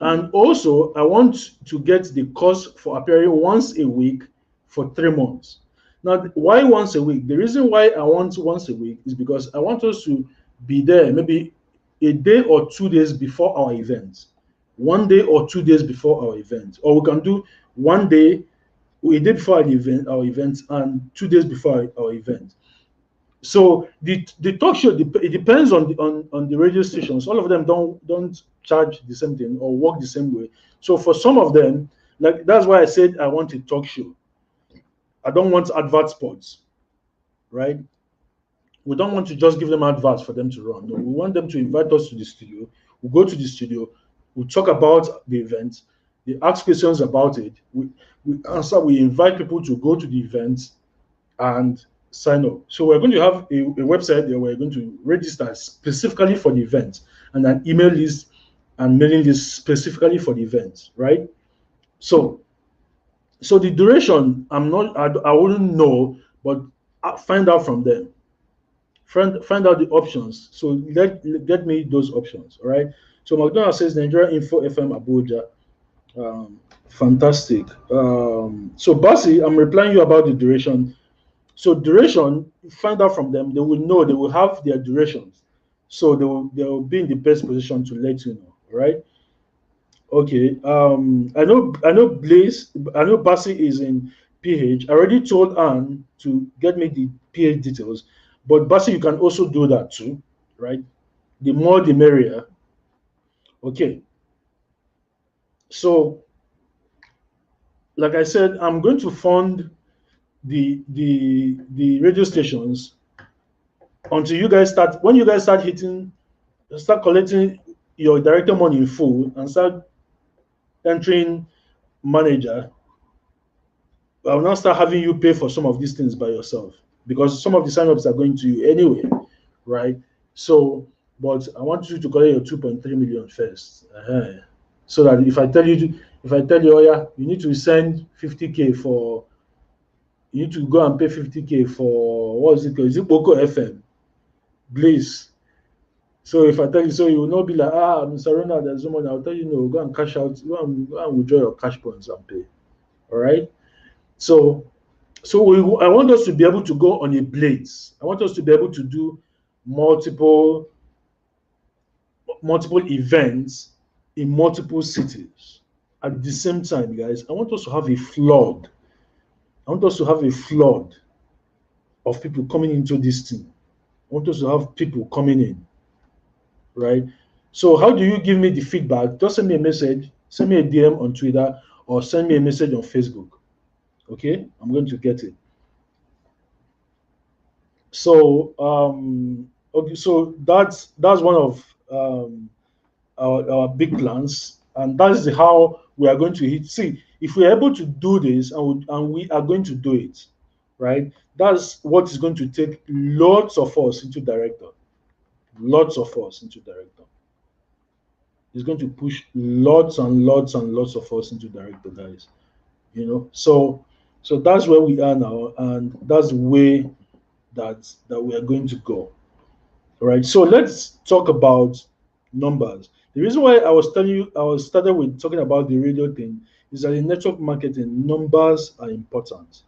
And also, I want to get the cost for appearing once a week for 3 months. Now, why once a week? The reason why I want once a week is because I want us to be there maybe a day or 2 days before our event. 1 day or 2 days before our event. Or we can do 1 day, a day before our event, and 2 days before our event. So the talk show, it depends on the radio stations. All of them don't charge the same thing or work the same way. So for some of them, like that's why I said I want a talk show. I don't want advert spots, right? We don't want to just give them adverts for them to run. No, we want them to invite us to the studio. We go to the studio, we talk about the event, they ask questions about it, we answer, we invite people to go to the event and sign up. So we're going to have a website there. We're going to register specifically for the event, and an email list and mailing list specifically for the event, right? So the duration, I wouldn't know, but I'll find out from them. Find out the options. So get me those options, all right? So McDonald says Nigeria Info FM Abuja. Fantastic. So Basi, I'm replying you about the duration. So duration, find out from them. They will know. They will have their durations. So they will be in the best position to let you know. Right? Okay. I know Blaze. I know Basi is in PH. I already told Anne to get me the PH details. But Basi, you can also do that too. Right? The more the merrier. Okay. So, like I said, I'm going to fund the radio stations until you guys start. When you guys start collecting your director money in full and start entering manager, I will now start having you pay for some of these things by yourself, because some of the signups are going to you anyway, right? So, but I want you to collect your 2.3 million first, so that if I tell you, oh yeah, you need to send 50K for, you need to go and pay 50K for, what is it called? Is it Boko FM? Please. So if I tell you, so you will not be like, Mr. Ronald, there's no money. I'll tell you, no, go and cash out, go and withdraw your cash points and pay. All right. So I want us to be able to go on a blaze. I want us to be able to do multiple events in multiple cities at the same time, guys. I want us to have a flood. I want us to have a flood of people coming into this thing. I want us to have people coming in, right? So how do you give me the feedback? Just send me a message, send me a DM on Twitter, or send me a message on Facebook, Okay, I'm going to get it. So okay, so that's one of our big plans, and that's how we are going to hit. See, if we are able to do this, and we are going to do it, right? That's what is going to take lots of us into director. Lots of us into director. It's going to push lots and lots and lots of us into director, guys. So that's where we are now, and that's the way that we are going to go. All right. So let's talk about numbers. The reason why I was telling you, I was started with talking about the radio thing is that in network marketing, numbers are important.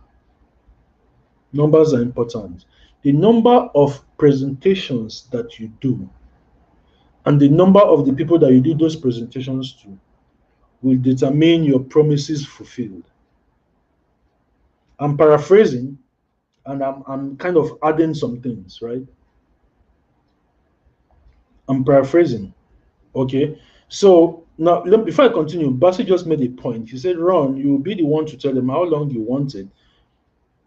Numbers are important. The number of presentations that you do and the number of the people that you do those presentations to will determine your promises fulfilled. I'm paraphrasing, and I'm kind of adding some things, right? I'm paraphrasing. Okay. So now, before I continue, Basi just made a point. He said, Ron, you will be the one to tell them how long you want it.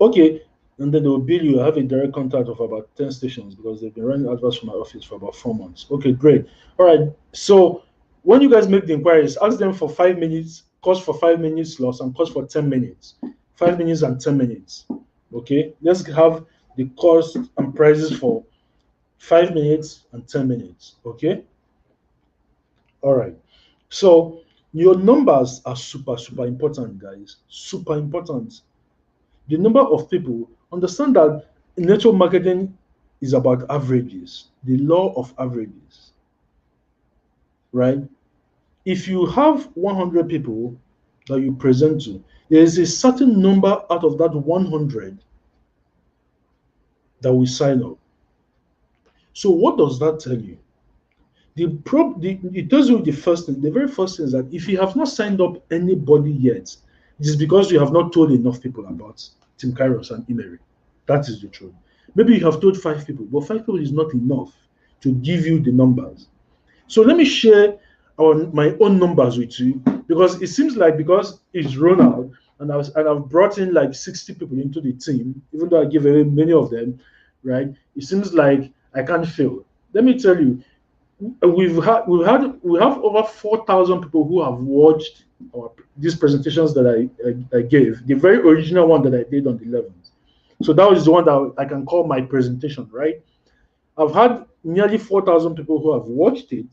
Okay. And then they will bill you. I have a direct contact of about 10 stations because they've been running adverts for my office for about 4 months. Okay, great. All right. So when you guys make the inquiries, ask them for 5 minutes, cost for 5 minutes loss, and cost for 10 minutes. 5 minutes and 10 minutes. Okay. Let's have the cost and prices for 5 minutes and 10 minutes. Okay. All right. So your numbers are super, super important, guys. Super important. The number of people, understand that network marketing is about averages, the law of averages, right? If you have 100 people that you present to, there is a certain number out of that 100 that will sign up. So what does that tell you? It tells you the first thing. The very first thing is that if you have not signed up anybody yet, it is because you have not told enough people about Team Kairos and Emery. That is the truth. Maybe you have told 5 people, but 5 people is not enough to give you the numbers. So let me share my own numbers with you, because it seems like because it's run out and I've brought in like 60 people into the team, even though I give away many of them, right? It seems like I can't fail. Let me tell you, we have over 4,000 people who have watched these presentations that I gave, the very original one that I did on the 11th. So that was the one that I can call my presentation, right? I've had nearly 4,000 people who have watched it.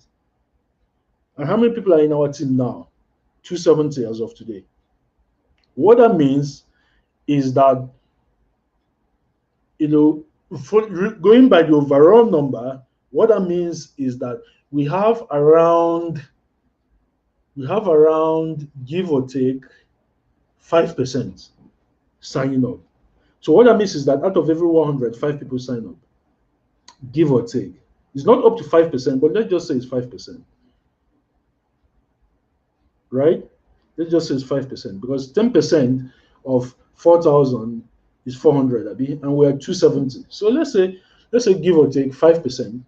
And how many people are in our team now? 270 as of today. What that means is that, going by the overall number, what that means is that we have around, give or take, 5% signing up. So what that means is that out of every 100, 5 people sign up, give or take. It's not up to 5%, but let's just say it's 5%. Right? Let's just say it's 5%, because 10% of 4,000 is 400, and we're at 270. So let's say give or take 5%.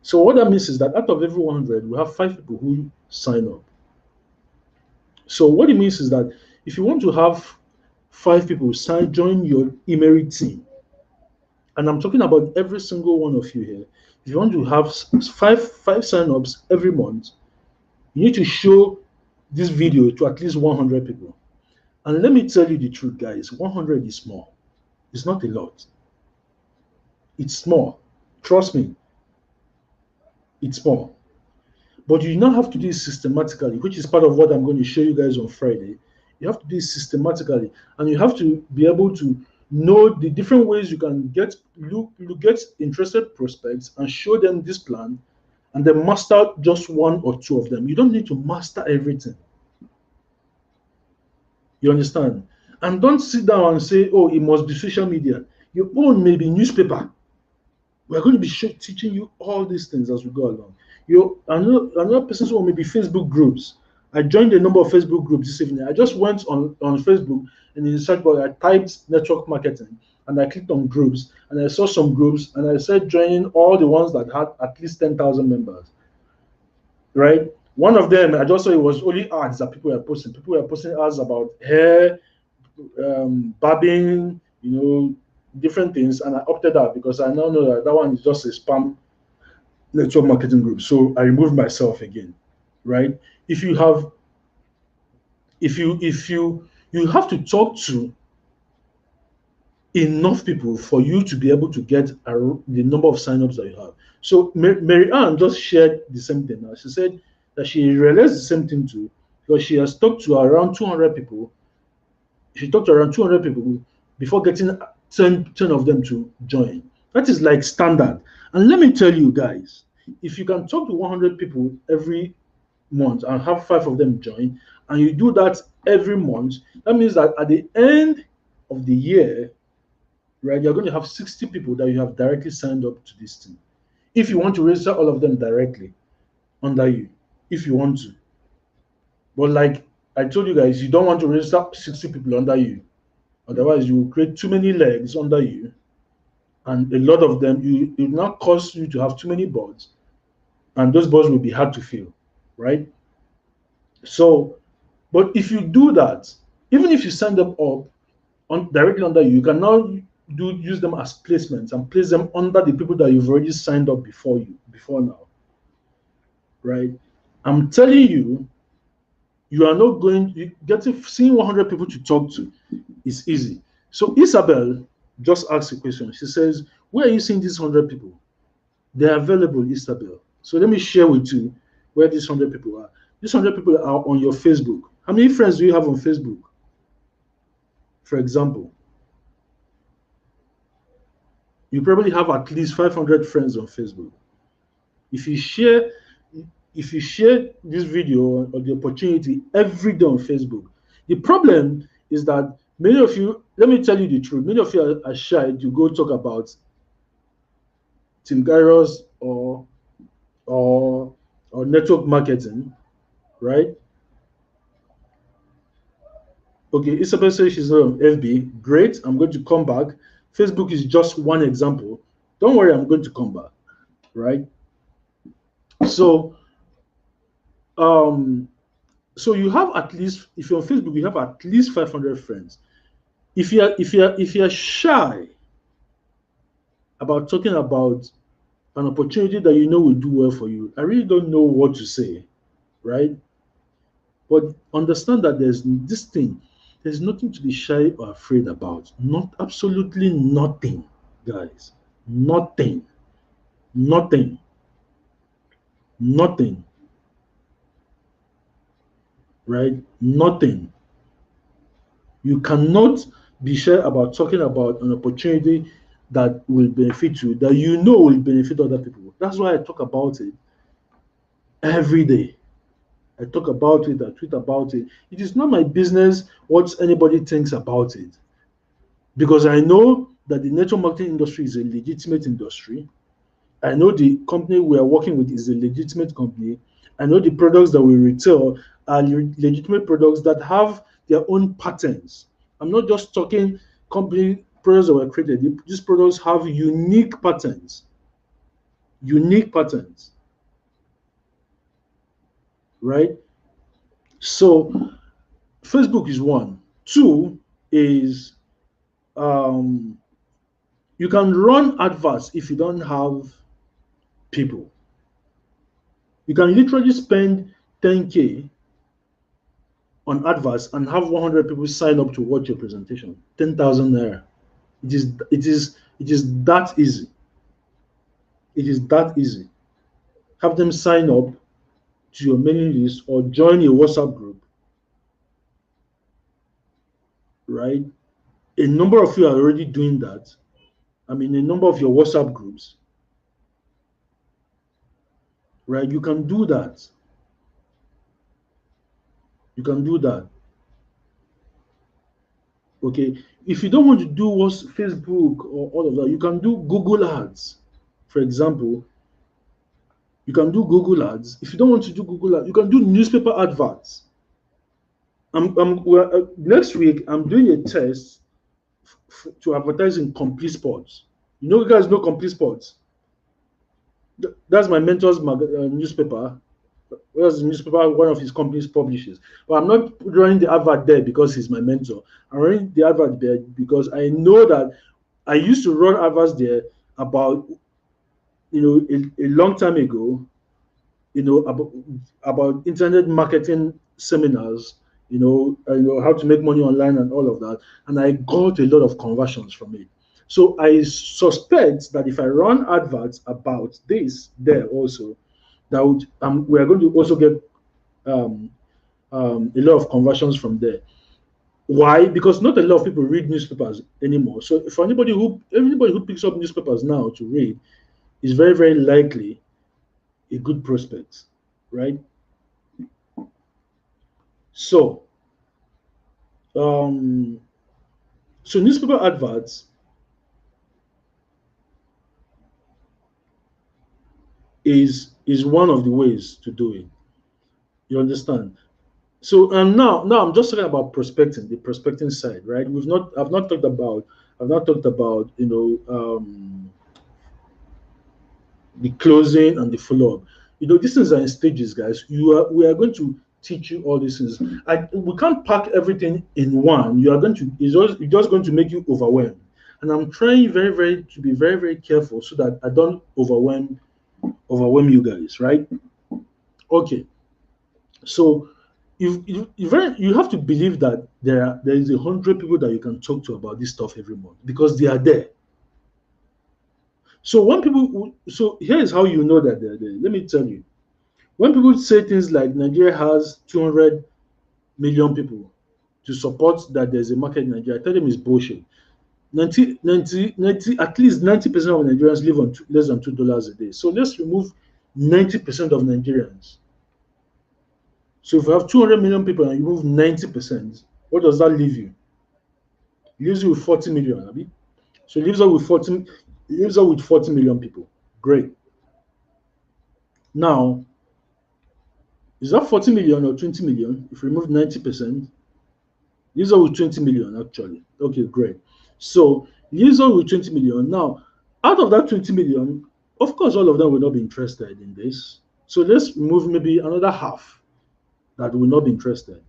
So what that means is that out of every 100, we have 5 people who sign up. So what it means is that if you want to have 5 people join your Emery team, and I'm talking about every single one of you here, if you want to have five sign-ups every month, you need to show this video to at least 100 people. And let me tell you the truth, guys, 100 is small. It's not a lot. It's small. Trust me. It's small. But you now have to do it systematically, which is part of what I'm going to show you guys on Friday. You have to do it systematically, and you have to be able to know the different ways you can get interested prospects and show them this plan, and then master just one or two of them. You don't need to master everything. You understand? And don't sit down and say, oh, it must be social media. Your own may be newspaper. We're going to be teaching you all these things as we go along. Another person who may be Facebook groups. I joined a number of Facebook groups this evening. I just went on Facebook, and in the search bar, I typed network marketing, and I clicked on groups, and I saw some groups, and I said joining all the ones that had at least 10,000 members. Right? One of them, I just saw it was only ads that people were posting. People were posting ads about hair, barbing, different things, and I opted out because I now know that that one is just a spam network marketing group. So I removed myself again, right? If you have, you have to talk to enough people for you to be able to get the number of signups that you have. So Mary Ann just shared the same thing. Now she said that she realized the same thing too, because she has talked to around 200 people. She talked to around 200 people before getting 10 of them to join. That is like standard. And let me tell you guys, if you can talk to 100 people every month and have 5 of them join, and you do that every month, that means that at the end of the year, right, you're going to have 60 people that you have directly signed up to this thing. If you want to register all of them directly under you, if you want to. But like I told you guys, you don't want to register 60 people under you. Otherwise, you will create too many legs under you. And a lot of them, it will not cause you to have too many boards. And those boards will be hard to fill, right? So, but if you do that, even if you sign them up directly under you, you can now use them as placements and place them under the people that you've already signed up before now, right? I'm telling you, you are not seeing 100 people to talk to is easy. So Isabel just asked a question. She says, where are you seeing these 100 people? They're available, Isabel. So let me share with you where these 100 people are. These 100 people are on your Facebook. How many friends do you have on Facebook? For example, you probably have at least 500 friends on Facebook. If you share this video or the opportunity every day on Facebook, the problem is that many of you, let me tell you the truth, many of you are shy to go talk about Team Kairos or network marketing, right? Okay, Isabel says she's not on FB. Great, I'm going to come back. Facebook is just one example. Don't worry, I'm going to come back, right? So, so you have at least, if you're on Facebook, you have at least 500 friends. If you're shy about talking about an opportunity that you know will do well for you, I really don't know what to say, right? But understand that there's nothing to be shy or afraid about. Not absolutely nothing, guys. Nothing. Nothing. Nothing. Right? Nothing. You cannot be shy about talking about an opportunity that will benefit you, that you know will benefit other people. That's why I talk about it every day. I talk about it, I tweet about it. It is not my business what anybody thinks about it. Because I know that the network marketing industry is a legitimate industry. I know the company we are working with is a legitimate company. I know the products that we retail are legitimate products that have their own patents. I'm not just talking company products that were created. These products have unique patents. Unique patents. Right? So Facebook is one. Two is you can run adverts if you don't have people. You can literally spend 10K on adverts and have 100 people sign up to watch your presentation. 10,000 naira. It is that easy. It is that easy. Have them sign up to your mailing list or join a WhatsApp group. Right? A number of you are already doing that. I mean, a number of your WhatsApp groups. Right? You can do that. You can do that. Okay. If you don't want to do what's Facebook or all of that, you can do Google Ads. For example, you can do Google Ads. If you don't want to do Google Ads, you can do newspaper adverts. Next week, I'm doing a test to advertise in Complete Sports. You guys know Complete Sports? That's my mentor's newspaper. whereas the newspaper one of his companies publishes. But I'm not running the advert there because he's my mentor. I'm running the advert there because I know that I used to run adverts there about a long time ago, about internet marketing seminars, how to make money online and all of that, and I got a lot of conversions from it. So I suspect that if I run adverts about this there also, that we are going to also get um, a lot of conversions from there. Why? Because not a lot of people read newspapers anymore. So for anybody who picks up newspapers now to read is very, very likely a good prospect, right? So um, so newspaper adverts is one of the ways to do it. You understand? So now I'm just talking about prospecting, the prospecting side, right? I've not talked about the closing and the follow up. These things are in stages, guys. We are going to teach you all these things. We can't pack everything in one. It's just going to make you overwhelmed. And I'm trying very, very to be very, very careful so that I don't overwhelm you guys, right? Okay. So you have to believe that there is 100 people that you can talk to about this stuff every month because they are there. So so here is how you know that they're there. Let me tell you. When people say things like Nigeria has 200 million people to support that there's a market in Nigeria, I tell them it's bullshit. 90, at least 90% of Nigerians live on less than $2 a day. So let's remove 90% of Nigerians. So if you have 200 million people and you remove 90%, what does that leave you? It leaves you with 40 million, Abi. So it leaves us with 40 million people. Great. Now, is that 40 million or 20 million? If you remove 90%, leaves us with 20 million actually. Okay, great. So leaves us with 20 million. Now, out of that 20 million, of course, all of them will not be interested in this. So let's remove maybe another half that will not be interested.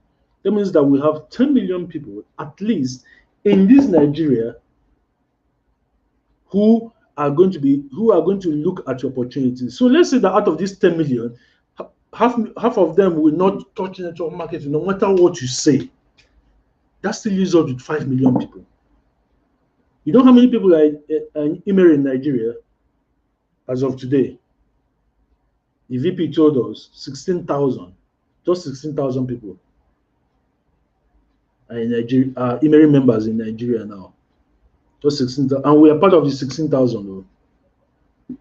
That means that we have 10 million people at least in this Nigeria who are going to look at your opportunities. So let's say that out of these 10 million, half of them will not touch network marketing no matter what you say. That still leaves us with 5 million people. You know how many people are in Nigeria as of today? The VP told us 16,000, just 16,000 people are in Nigeria, are Emery members in Nigeria now. Just 16,000, and we are part of the 16,000 though.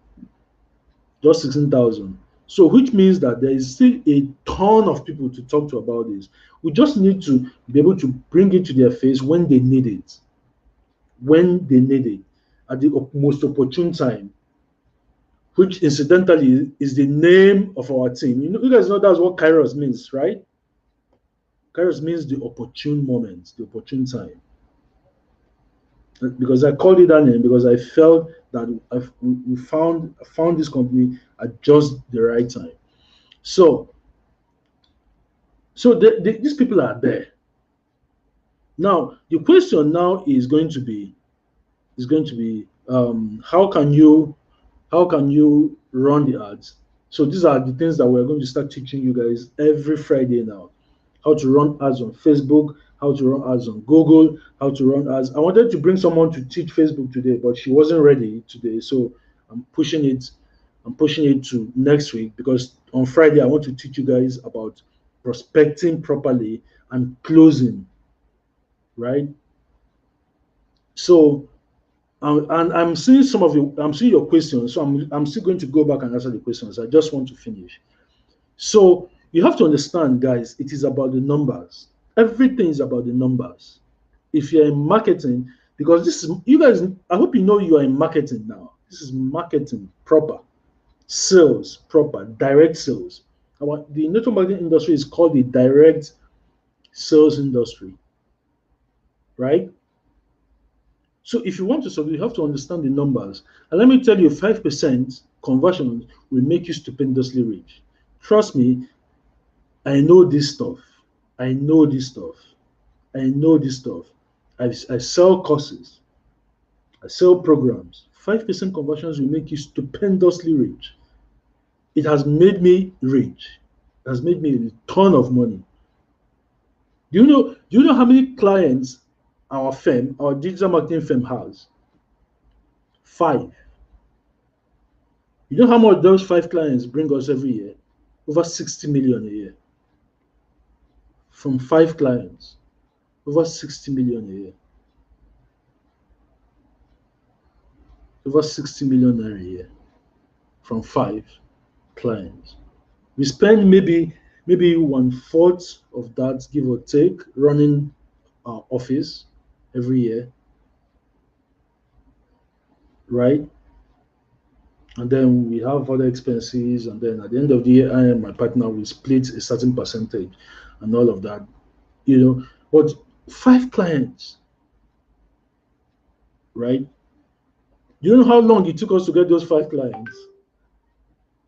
Just 16,000. So which means that there is still a ton of people to talk to about this. We just need to be able to bring it to their face when they need it. When they need it, at the most opportune time, which incidentally is the name of our team. You guys know that's what Kairos means, right? Kairos means the opportune moment, the opportune time. Because I called it that name because I felt that we found this company at just the right time. So these people are there. Now the question now is going to be how can you run the ads? So these are the things that we're going to start teaching you guys every Friday now. How to run ads on Facebook, how to run ads on Google, how to run ads. I wanted to bring someone to teach Facebook today, but she wasn't ready today. So I'm pushing it to next week because on Friday I want to teach you guys about prospecting properly and closing, right? So and I'm seeing I'm seeing your questions, so I'm still going to go back and answer the questions. I just want to finish. So you have to understand, guys, it is about the numbers. Everything is about the numbers. If you're in marketing, because this is you guys, I hope you know you are in marketing now. This is marketing proper, sales proper, direct sales. The network marketing industry is called the direct sales industry, right? So if you want to solve, you have to understand the numbers. And let me tell you, 5% conversion will make you stupendously rich. Trust me, I know this stuff. I know this stuff. I know this stuff. I sell courses. I sell programs. 5% conversions will make you stupendously rich. It has made me rich. It has made me a ton of money. Do you know how many clients our firm, our digital marketing firm has? 5. You know how much those 5 clients bring us every year? Over 60 million a year. From 5 clients. Over 60 million a year. Over 60 million a year. From 5 clients. We spend maybe 1/4 of that, give or take, running our office every year, right? And then we have other expenses, and then at the end of the year, I and my partner will split a certain percentage and all of that, But 5 clients, right? You know how long it took us to get those 5 clients?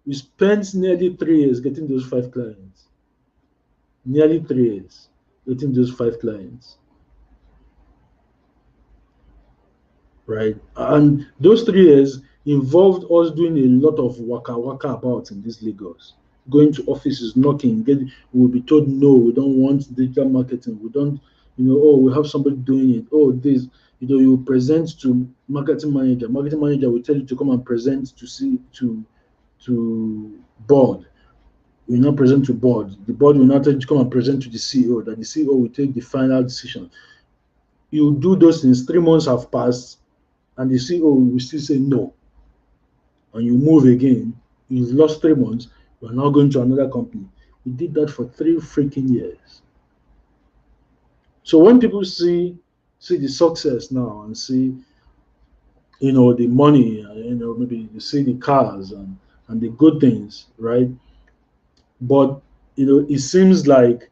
We spent nearly 3 years getting those 5 clients. Nearly 3 years getting those 5 clients. Right? And those 3 years involved us doing a lot of waka about in this Lagos. Going to offices, knocking, we'll be told no, we don't want digital marketing. We don't, oh, we have somebody doing it. Oh, this, you present to marketing manager. Marketing manager will tell you to come and present to board. You will not present to board. The board will not tell you to come and present to the CEO, that the CEO will take the final decision. You do those things, 3 months have passed, and the CEO will still say no, and you move again. You've lost 3 months, you're now going to another company. We did that for 3 freaking years. So when people see the success now and see, the money, maybe you see the cars and the good things, right? But it seems like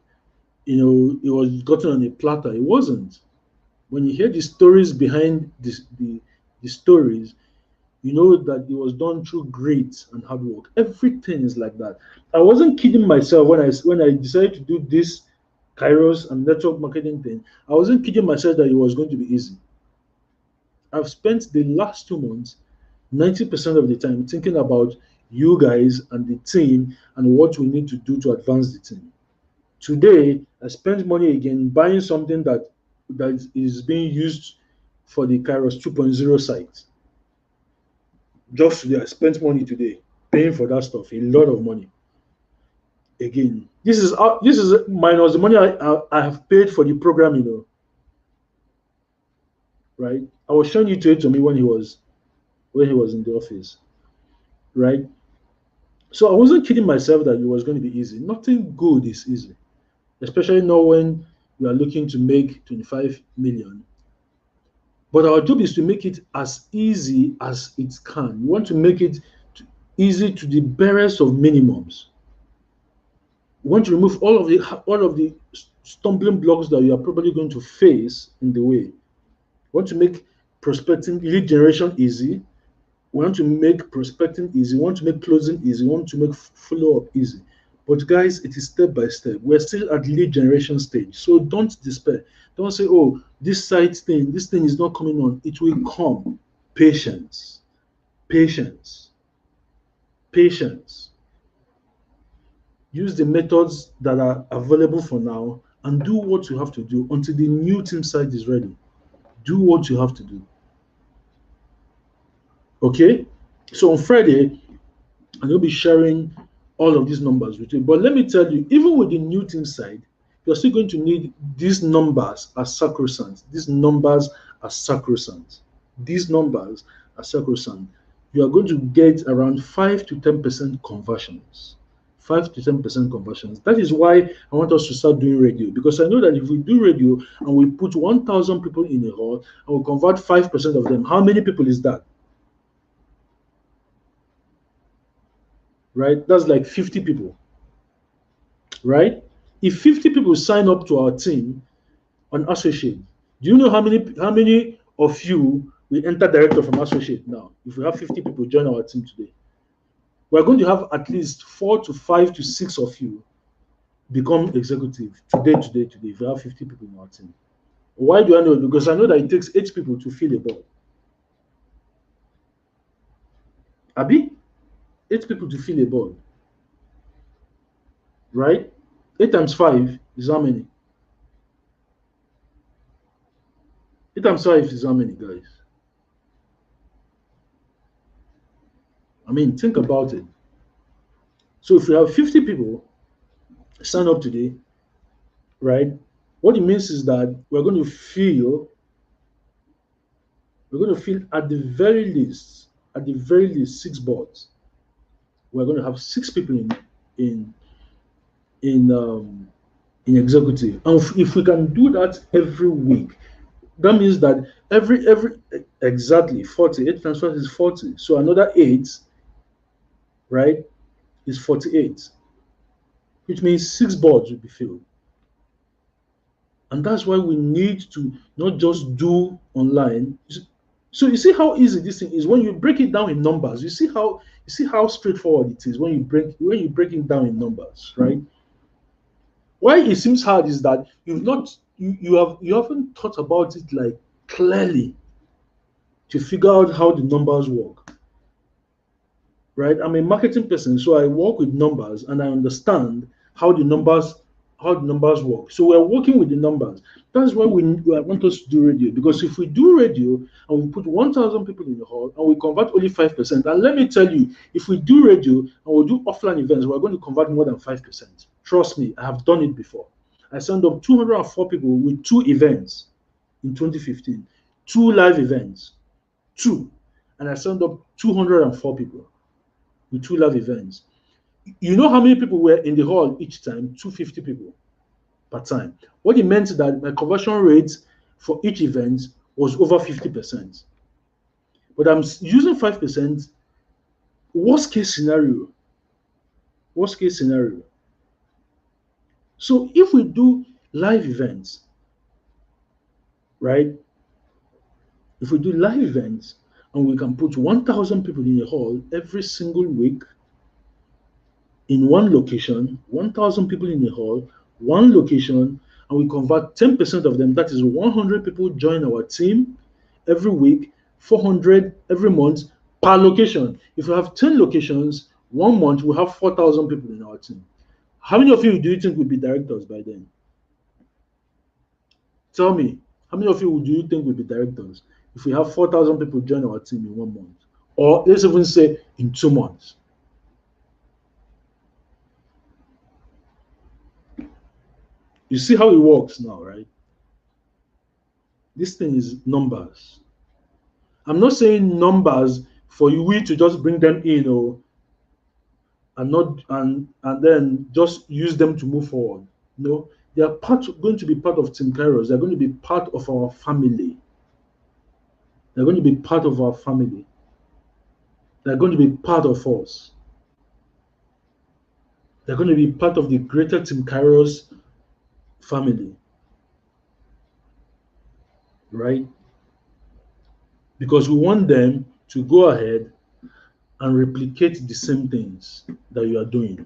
it was gotten on a platter. It wasn't. When you hear the stories behind the stories, you know that it was done through grit and hard work. Everything is like that. I wasn't kidding myself when I decided to do this Kairos and network marketing thing. I wasn't kidding myself that it was going to be easy. I've spent the last 2 months 90% of the time thinking about you guys and the team and what we need to do to advance the team. Today, I spent money again buying something that is being used for the Kairos 2.0 site. Just today, I spent money today paying for that stuff, a lot of money. Again, this is minus the money I have paid for the program, right? I was showing it to me when he was in the office, right? So I wasn't kidding myself that it was going to be easy. Nothing good is easy, especially now when we are looking to make 25 million. But our job is to make it as easy as it can. We want to make it easy to the barest of minimums. We want to remove all of the stumbling blocks that you are probably going to face in the way. We want to make prospecting, lead generation easy. We want to make prospecting easy. We want to make closing easy. We want to make follow-up easy. But guys, it is step by step. We're still at lead generation stage. So don't despair. Don't say, oh, this thing is not coming on. It will come. Patience. Patience. Patience. Use the methods that are available for now and do what you have to do until the new team site is ready. Do what you have to do. Okay? So on Friday, I'm going to be sharing all of these numbers with you. But let me tell you, even with the new team side, you're still going to need these numbers as sacrosanct. These numbers are sacrosanct. These numbers are sacrosanct. You are going to get around 5 to 10% conversions. 5 to 10% conversions. That is why I want us to start doing radio, because I know that if we do radio and we put 1,000 people in a hall and we convert 5% of them, how many people is that? Right? That's like 50 people. Right? If 50 people sign up to our team on associate, do you know how many of you will enter director from associate now? If we have 50 people join our team today, We're going to have at least 4 to 5 to 6 of you become executive today. If we have 50 people in our team. Why do I know? Because I know that it takes 8 people to fill a ball. Abi, 8 people to fill a ball. Right? 8 times 5 is how many? 8 times 5 is how many, guys? I mean, think about it. So if we have 50 people sign up today, right? What it means is that we're going to fill at the very least 6 boards. We're going to have 6 people in in um, in executive, and if we can do that every week, that means that every exactly 40, 8 times 5 is 40. So another 8, right, is 48, which means 6 boards will be filled. And that's why we need to not just do online. So you see how easy this thing is when you break it down in numbers. You see how straightforward it is when you break it down in numbers, right? Why it seems hard is that you haven't thought about it like clearly to figure out how the numbers work, right? I'm a marketing person, so I work with numbers and I understand how the numbers work. So we're working with the numbers. That's why we want us to do radio, because if we do radio and we put 1,000 people in the hall and we convert only 5%, and let me tell you, if we do radio and we do offline events, we're going to convert more than 5%. Trust me, I have done it before. I signed up 204 people with 2 events in 2015, 2 live events, 2, and I signed up 204 people with 2 live events. You know how many people were in the hall each time? 250 people per time. What it meant is that my conversion rate for each event was over 50%. But I'm using 5%, worst case scenario. Worst case scenario. So if we do live events, right? If we do live events and we can put 1,000 people in a hall every single week in one location, 1,000 people in a hall, one location, and we convert 10% of them, that is 100 people join our team every week, 400 every month per location. If we have 10 locations, 1 month, we have 4,000 people in our team. How many of you do you think will be directors by then? Tell me, how many of you do you think will be directors if we have 4,000 people join our team in 1 month? Or let's even say in 2 months. You see how it works now, right? This thing is numbers. I'm not saying numbers for you to just bring them in and not and then just use them to move forward. No, they are going to be part of Team Kairos. They're going to be part of our family. They're going to be part of our family. They're going to be part of us. They're going to be part of the greater Team Kairos family. Right? Because we want them to go ahead and replicate the same things that you are doing.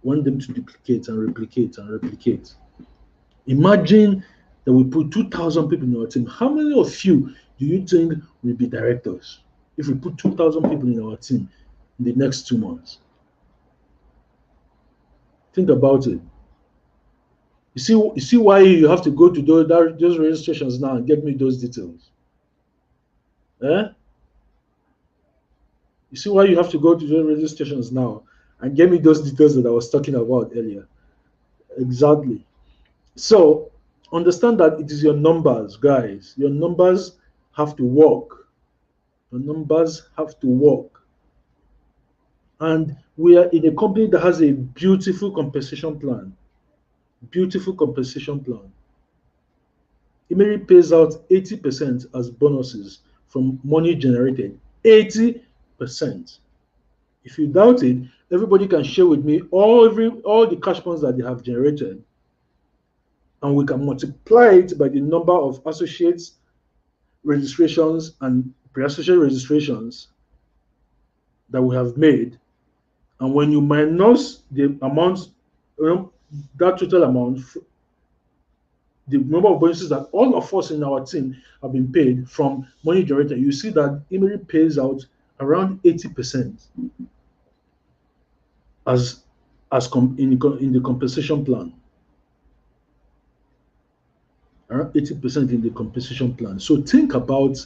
Want them to duplicate and replicate and replicate. Imagine that we put 2,000 people in our team. How many of you do you think will be directors if we put 2,000 people in our team in the next 2 months? Think about it. You see why you have to go to those registrations now and get me those details. Eh? You see why you have to go to those registrations now and get me those details that I was talking about earlier. Exactly. So understand that it is your numbers, guys. Your numbers have to work. Your numbers have to work. And we are in a company that has a beautiful compensation plan. Beautiful compensation plan. Emery pays out 80% as bonuses from money generated. 80%. If you doubt it, everybody can share with me all the cash funds that they have generated, and we can multiply it by the number of associates registrations and pre-associate registrations that we have made, And when you minus the amount, that total amount, the number of bonuses that all of us in our team have been paid from money generated, you see that Emery pays out around 80% in the compensation plan. Around 80% in the compensation plan. So think about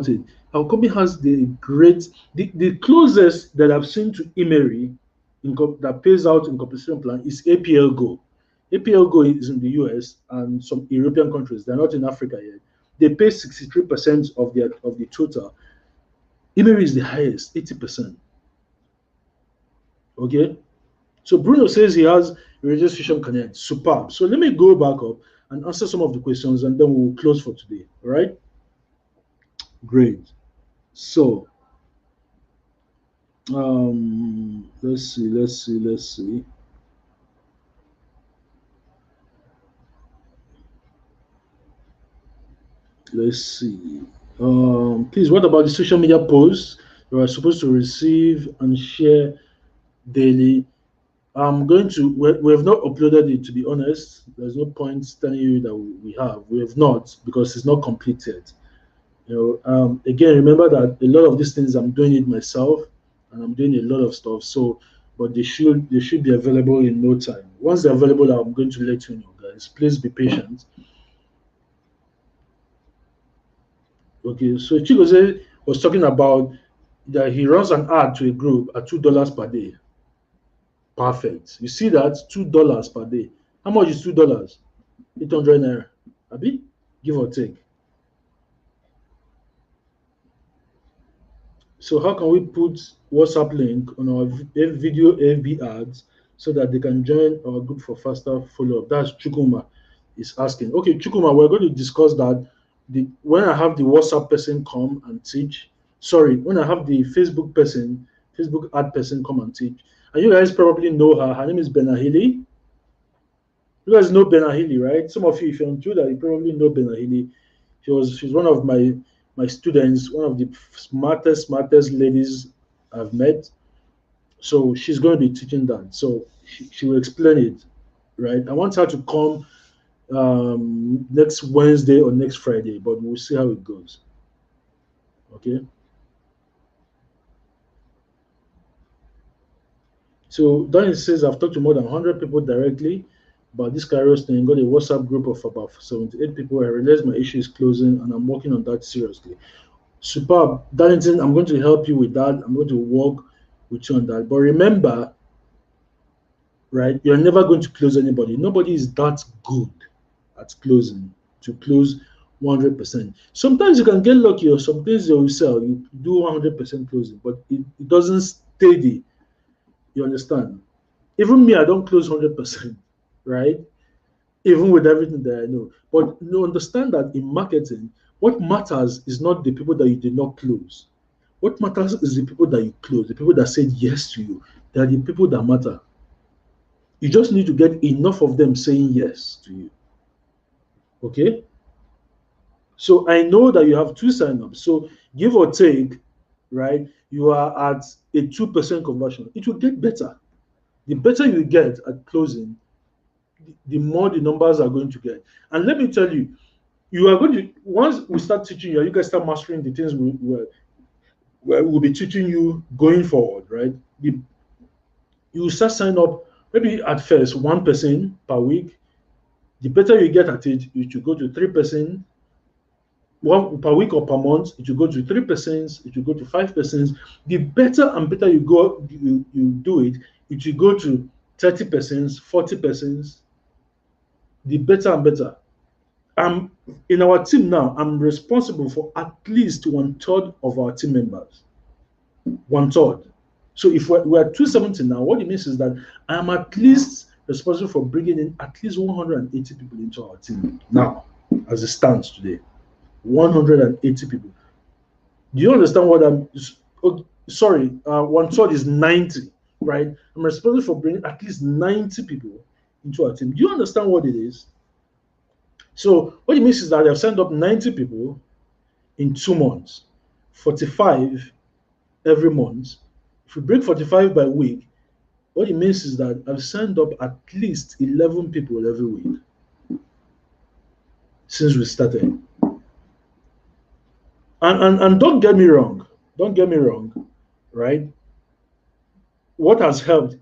it. Our company has the closest that I've seen to Emery that pays out in compensation plan is APL Go. APL Go is in the US and some European countries. They're not in Africa yet. They pay 63% of the total. Emery is the highest, 80%. Okay. So Bruno says he has registration connect. Superb. So let me go back up and answer some of the questions and then we'll close for today. All right. Great. So let's see. Please, what about the social media posts you are supposed to receive and share daily? I'm going to. We have not uploaded it, to be honest. There's no point telling you that we have. We have not, because it's not completed. Again, remember that a lot of these things I'm doing it myself, and I'm doing a lot of stuff. So, but they should be available in no time. Once they're available, I'm going to let you know, guys. Please be patient. Okay, so Chigoze was talking about that he runs an ad to a group at $2 per day. Perfect. You see that? $2 per day. How much is $2? 800 naira. Abi? Give or take. So how can we put WhatsApp link on our video AV ads so that they can join our group for faster follow-up? That's Chukuma is asking. Okay, Chukuma, we're going to discuss that. When I have the WhatsApp person come and teach, when I have the Facebook ad person come and teach, and you guys probably know her. Her name is Benahili. You guys know Benahili, right? Some of you, if you're on Twitter, you probably know Benahili. She's one of my students, one of the smartest ladies I've met. So she's going to be teaching that. So she will explain it, right? I want her to come next Wednesday or next Friday, but we'll see how it goes. Okay. So Danny says, I've talked to more than 100 people directly about this Kairos thing. Got a WhatsApp group of about 78 people. I realized my issue is closing and I'm working on that seriously. Superb. Darlington, I'm going to help you with that. I'm going to work with you on that. But remember, right, you're never going to close anybody. Nobody is that good at closing to close 100%. Sometimes you can get lucky, or some things you will sell, you do 100% closing, but it doesn't steady. You understand? Even me, I don't close 100%, right? Even with everything that I know. But you understand that in marketing, what matters is not the people that you did not close. What matters is the people that you close, the people that said yes to you. They are the people that matter. You just need to get enough of them saying yes to you. Okay? So I know that you have 2 signups. So give or take, right? You are at a 2% conversion. It will get better. The better you get at closing, the more the numbers are going to get. And let me tell you, you are going to, once we start teaching you guys start mastering the things we'll be teaching you going forward, right? You start signing up, maybe at first 1% per week. The better you get at it, you should go to 3%. One per week or per month, it will go to 3%, it will go to 5%. The better and better you do it, it will go to 30%, 40%. The better and better. In our team now, I'm responsible for at least 1/3 of our team members. 1/3. So if we're 270 now, what it means is that I'm at least responsible for bringing in at least 180 people into our team now, as it stands today. 180 people. Do you understand what I'm? Oh, sorry, 1/3 is 90, right? I'm responsible for bringing at least 90 people into our team. Do you understand what it is? So what it means is that I've signed up 90 people in 2 months, 45 every month, If we break 45 by week, what it means is that I've signed up at least 11 people every week since we started. And don't get me wrong, right? What has helped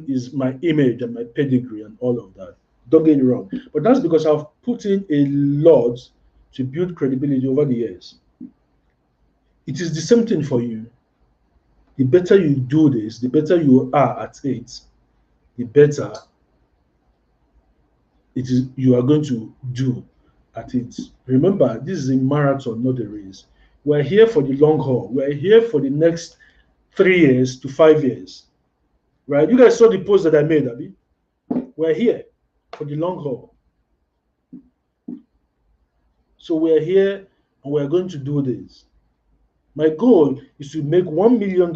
is my image and my pedigree and all of that. Don't get me wrong, but that's because I've put in a lot to build credibility over the years. It is the same thing for you. The better you do this, the better you are at it, the better it is you are going to do at it. Remember, this is a marathon, not a race. We're here for the long haul. We're here for the next 3 years to 5 years. Right? You guys saw the post that I made, Abby. We're here for the long haul. So we're here and we're going to do this. My goal is to make $1 million.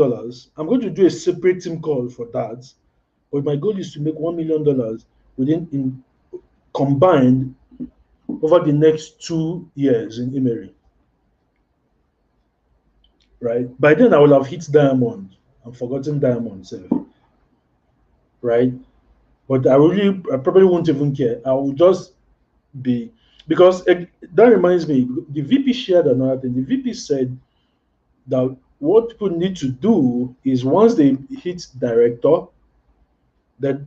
I'm going to do a separate team call for that. But my goal is to make $1 million combined over the next 2 years in Emery. Right? By then I will have hit diamond. I've forgotten diamond self. Right? But I probably won't even care. I will just be, because that reminds me, the VP shared another thing. The VP said that what people need to do is once they hit director, that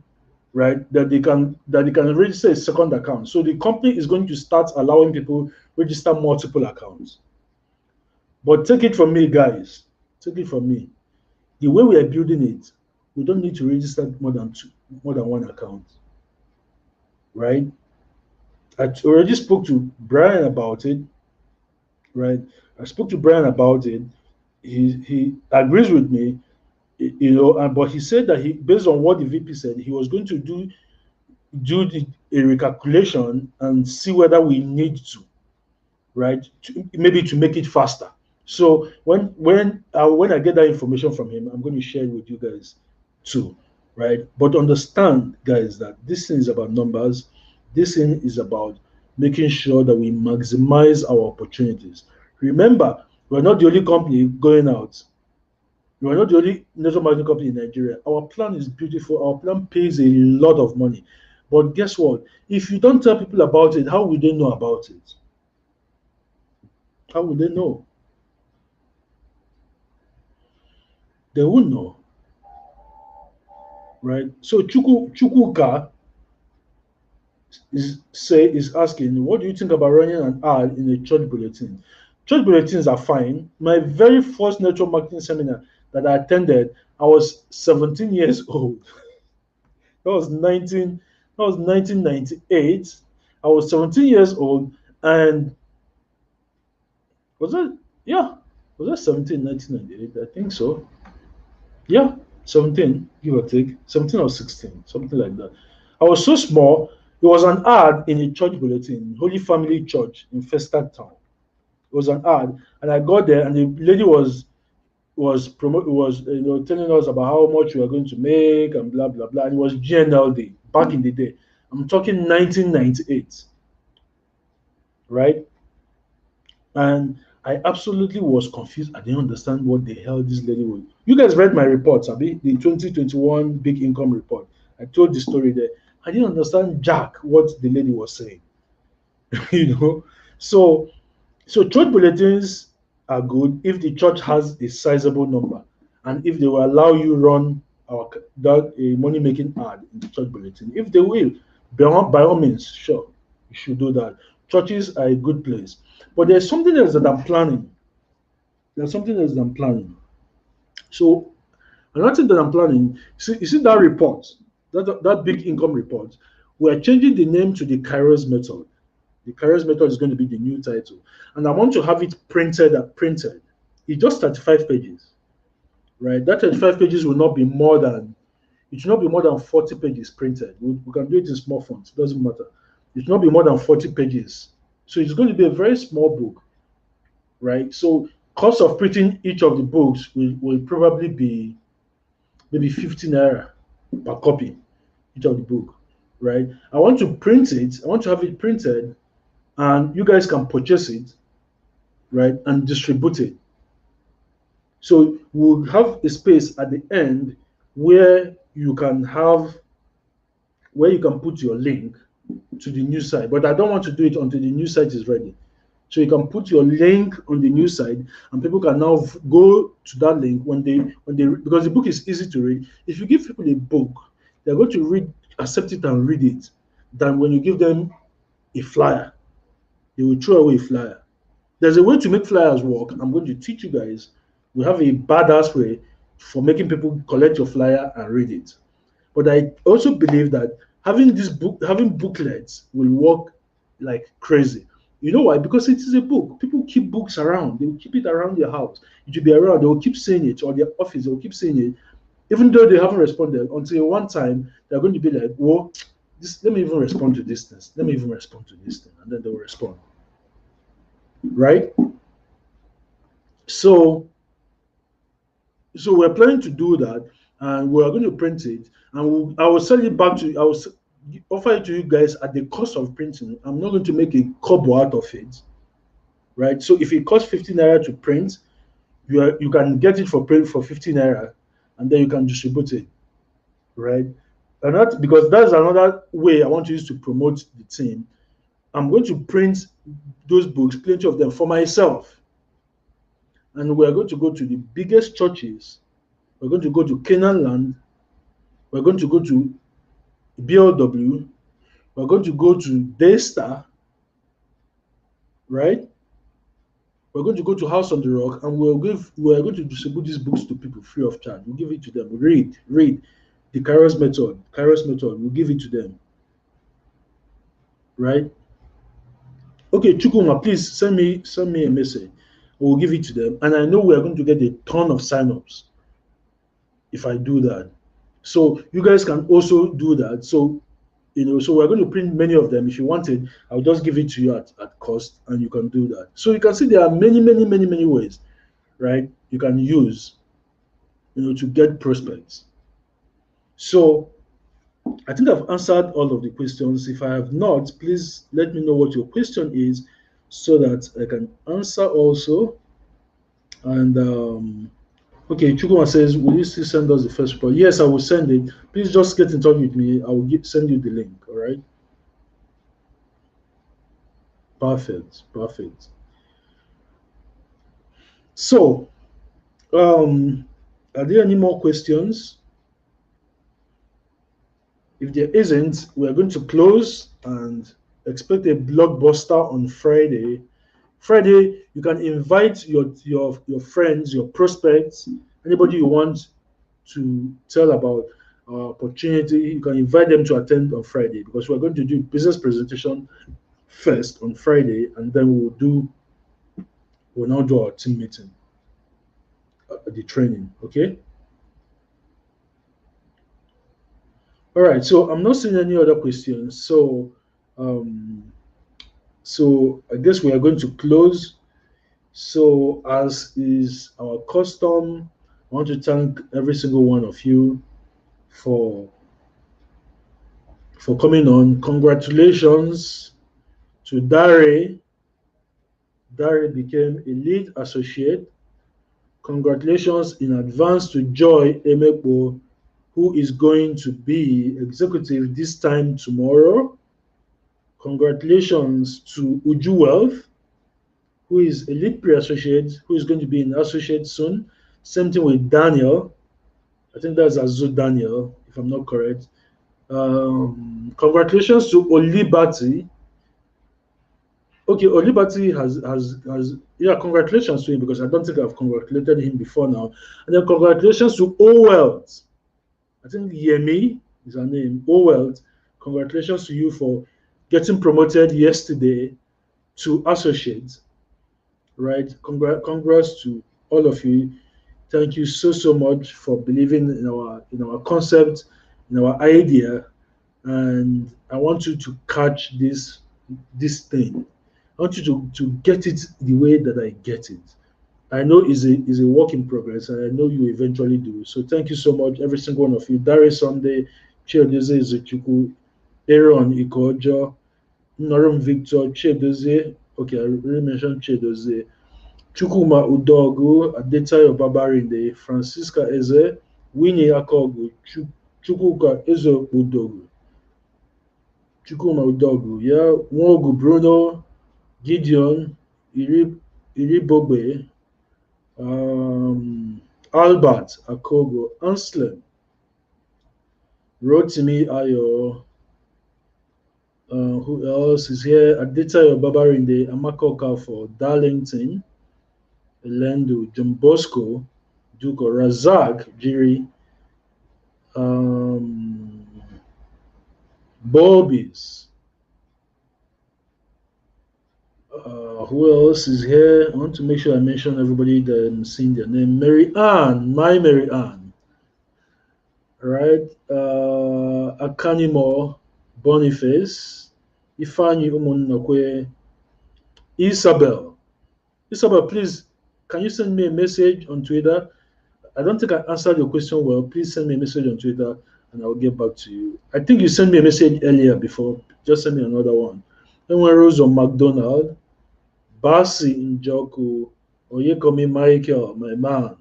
they can register a second account. So the company is going to start allowing people register multiple accounts. But take it from me, guys. Take it from me. The way we are building it, we don't need to register more than one account. Right? I already spoke to Brian about it. Right? I spoke to Brian about it. He agrees with me, but he said that based on what the VP said, he was going to do a recalculation and see whether we need to, right? Maybe to make it faster. So when I get that information from him, I'm going to share it with you guys too, right? But understand, guys, that this thing is about numbers. This thing is about making sure that we maximize our opportunities. Remember, we're not the only company going out. We're not the only network marketing company in Nigeria. Our plan is beautiful. Our plan pays a lot of money. But guess what? If you don't tell people about it, how will they know about it? How will they know? They won't know. Right? So Chukwuka is asking, what do you think about running an ad in a church bulletin? Church bulletins are fine. My very first network marketing seminar that I attended, I was 17 years old. That was 1998. I was 17 years old, and was that 17, 1998? I think so. Yeah, 17, give or take. 17 or 16, something like that. I was so small. It was an ad in a church bulletin, Holy Family Church in Festac Town. It was an ad, and I got there, and the lady was telling us about how much we were going to make and blah blah blah. And it was GNL Day back in the day. I'm talking 1998, right? And I absolutely was confused. I didn't understand what the hell this lady was. You guys read my report, Abi, the 2021 big income report. I told the story there. I didn't understand jack what the lady was saying. So church bulletins are good if the church has a sizable number, and if they will allow you run a money-making ad in the church bulletin. If they will, by all means, sure, you should do that. Churches are a good place. But there's something else that I'm planning. So another thing that I'm planning, you see that report, that big income report, we're changing the name to the Kairos method. The Kairos method is going to be the new title. And I want to have it printed. It's just 35 pages, right? That 35 pages will not be more than 40 pages printed. We can do it in small fonts, it doesn't matter. It will not be more than 40 pages. So it's going to be a very small book, right? So cost of printing each of the books will probably be maybe 50 naira per copy, each of the book, right? I want to print it. I want to have it printed, and you guys can purchase it, right, and distribute it. So we'll have a space at the end where you can put your link to the new site. But I don't want to do it until the new site is ready. So you can put your link on the new site, and people can now go to that link when they because the book is easy to read. If you give people a book, they're going to accept it and read it, than when you give them a flyer. They will throw away a flyer. There's a way to make flyers work. I'm going to teach you guys. We have a badass way for making people collect your flyer and read it. But I also believe that having booklets will work like crazy. You know why? Because it is a book. People keep books around. They will keep it around their house. It will be around. They will keep seeing it, or their office. They will keep seeing it, even though they haven't responded. Until one time they're going to be like, "Whoa, let me even respond to this thing. Let me even respond to this thing," and then they will respond. Right? So we're planning to do that, and we are going to print it, and I will sell it back to. I will offer it to you guys at the cost of printing. I'm not going to make a kobo out of it, right? So if it costs 15 naira to print, you can get it for print for 15 naira, and then you can distribute it, right? And that, because that's another way I want to use to promote the team. I'm going to print those books, plenty of them, for myself, and we are going to go to the biggest churches. We're going to go to Canaan Land. We're going to go to BLW. We're going to go to Daystar, right? We're going to go to House on the Rock, and we're going to distribute these books to people free of charge. We'll give it to them. Read the Kairos method. We'll give it to them, right? Okay, Chukuma, please send me a message. We'll give it to them, and I know we are going to get a ton of signups if I do that. So you guys can also do that. So so we're going to print many of them. If you want it, I'll just give it to you at cost, and you can do that. So you can see there are many ways, right? You can use, to get prospects. So I think I've answered all of the questions. If I have not, please let me know what your question is so that I can answer also. And okay, Chukuma says, will you still send us the first report? Yes, I will send it. Please just get in touch with me. I will send you the link. All right. Perfect. So, are there any more questions? If there isn't, we're going to close and expect a blockbuster on Friday. Friday, you can invite your friends, your prospects, anybody you want to tell about our opportunity. You can invite them to attend on Friday, because we're going to do business presentation first on Friday, and then we'll now do our team meeting, the training. Okay. All right. So I'm not seeing any other questions. So I guess we are going to close. So as is our custom, I want to thank every single one of you for coming on. Congratulations to Dare. Dare became a lead associate. Congratulations in advance to Joy Emepo, who is going to be executive this time tomorrow. Congratulations to Uju Wealth, who is a lead pre-associate, who is going to be an associate soon. Same thing with Daniel. I think that's Azu Daniel, if I'm not correct. Congratulations to Olibati. Okay, Olibati has congratulations to him, because I don't think I've congratulated him before now. And then congratulations to Owelt. I think Yemi is her name. Owelt, congratulations to you for getting promoted yesterday to associate. Right? Congrats to all of you. Thank you so much for believing in our concept, in our idea, and I want you to catch this thing. I want you to get it the way that I get it. I know is a work in progress, and I know you eventually do. So thank you so much, every single one of you. Dare Sunday, Chiedozie Ezechuku, Aaron Ikojo, Norum Victor, Chiedozie. Okay, I already mentioned Chiedozie. Chukuma Udogu, Adetayo Babarinde, Francisca Eze, Winnie Akogu, Chukwuka Eze Udogu, Chukuma Udogu, yeah, Nwogu Bruno, Gideon, Iribogbe, Albert Akogo, Anslem, Rotimi Ayo, who else is here? Adetayo Babarinde, Amako Kafo, Darlington, Elendo, John Bosco, Duko, Razak, Jiri, um, Bobbies. Who else is here? I want to make sure I mention everybody that I'm seeing their name. Mary Ann, my Mary Ann, right? Akanimo, Boniface, Ifani Umunakwe, Isabel. Isabel, please, can you send me a message on Twitter? I don't think I answered your question well. Please send me a message on Twitter and I'll get back to you. I think you sent me a message earlier before. Just send me another one. Then when Rose on McDonald, Basi Njoku, Oyekomi Michael, my man,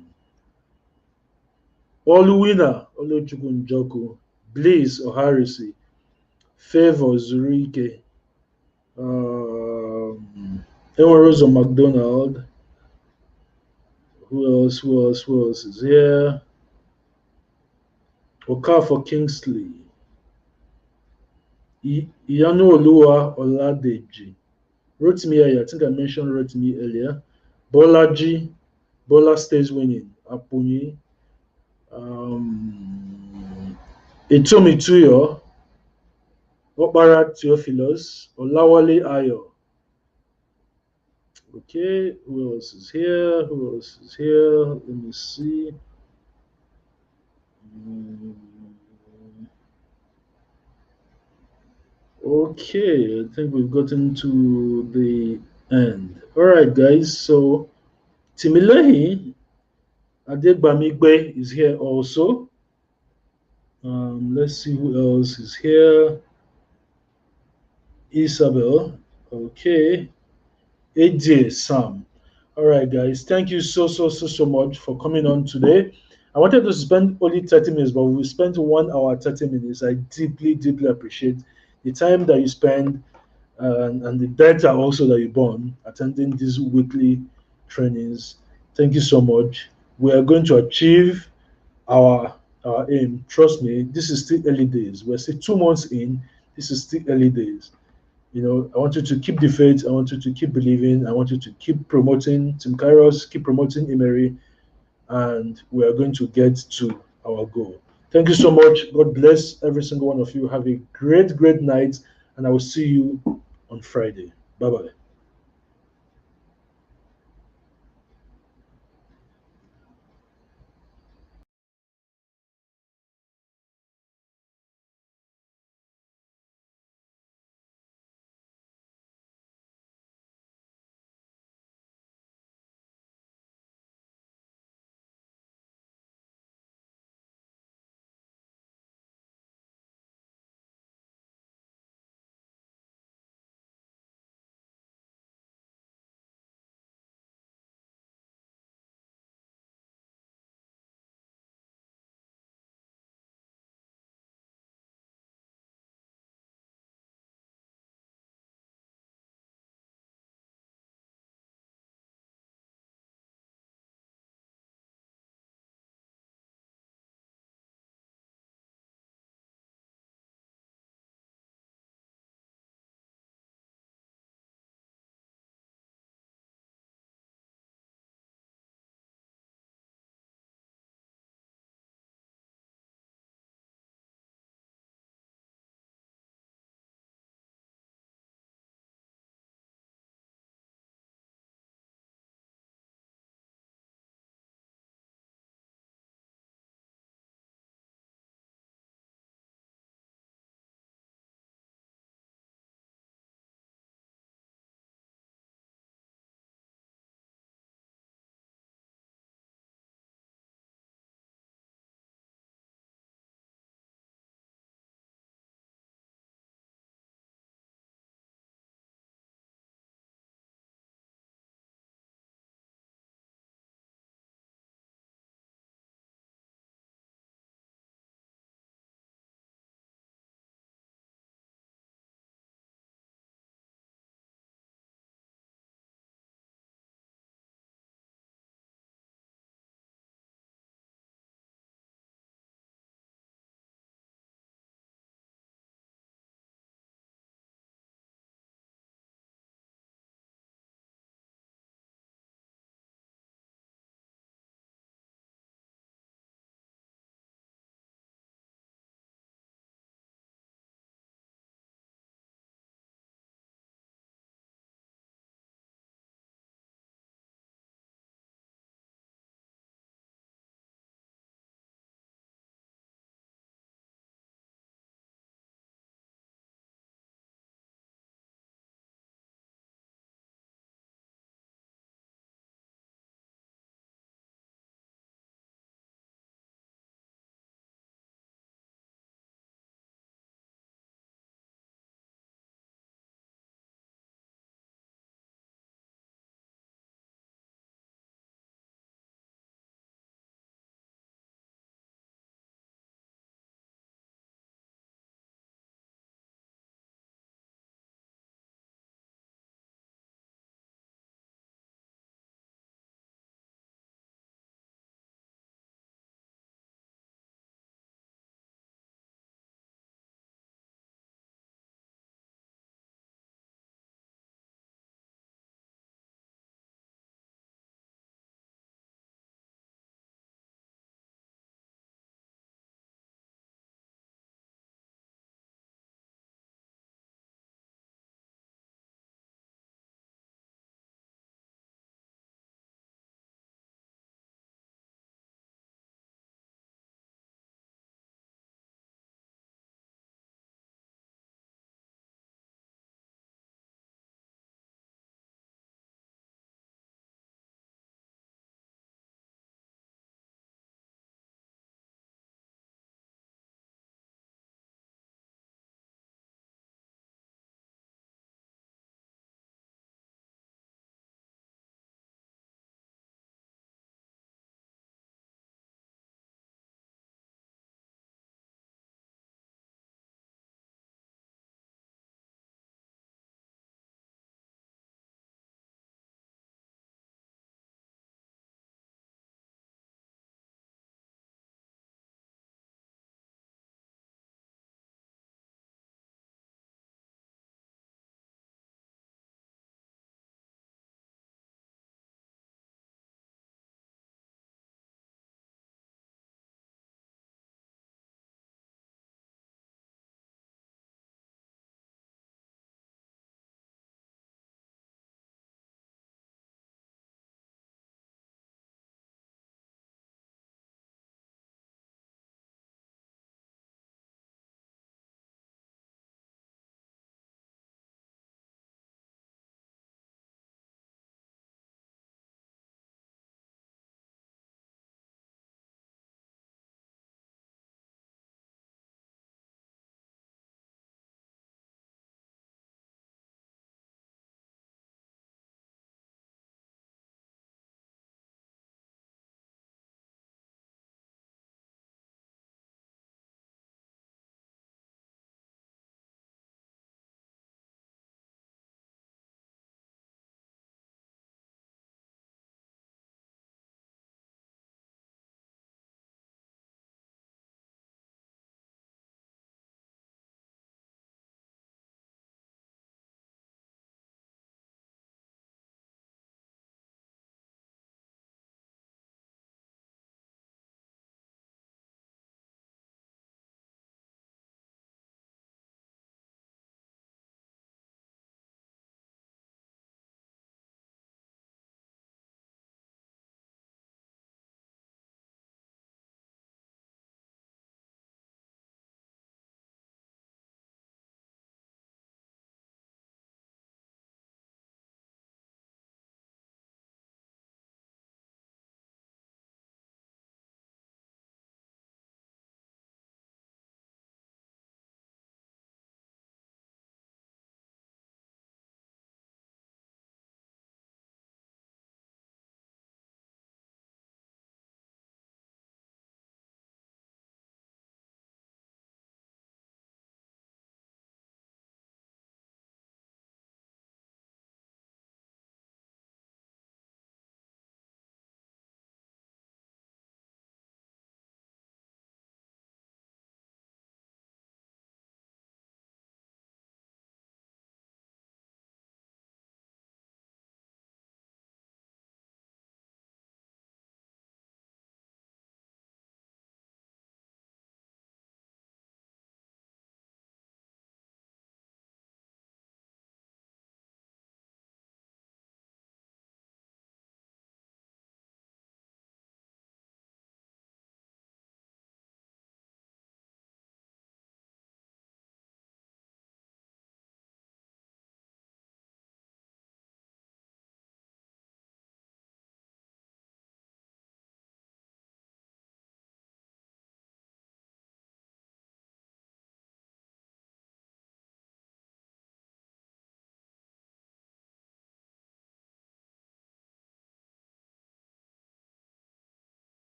Oluwina, Oluchukwu Njoku, Bliss Oharisi, Favor Zurike, Rose on McDonald. Who else? Who else is here? Okafor Kingsley. Iyanu Olua Oladeji. Rotimi, I think I mentioned Rotimi earlier. Bolaji, Bola stays winning. Apunyi. Itomi Tuyo. Okpara Theophilus. Olawale Ayo. Okay, who else is here? Who else is here? Let me see. Okay, I think we've gotten to the end. All right, guys. So Timilehi Adegbamigbe is here also. Let's see who else is here. Isabel. Okay. AJ Sam. All right, guys. Thank you so much for coming on today. I wanted to spend only 30 minutes, but we spent 1 hour 30 minutes. I deeply appreciate the time that you spend and the data also that you burn attending these weekly trainings. Thank you so much. We are going to achieve our aim. Trust me, this is still early days. We're still 2 months in. This is still early days. You know, I want you to keep the faith. I want you to keep believing. I want you to keep promoting Team Kairos, keep promoting Emery, and we are going to get to our goal. Thank you so much. God bless every single one of you. Have a great night, and I will see you on Friday. Bye bye.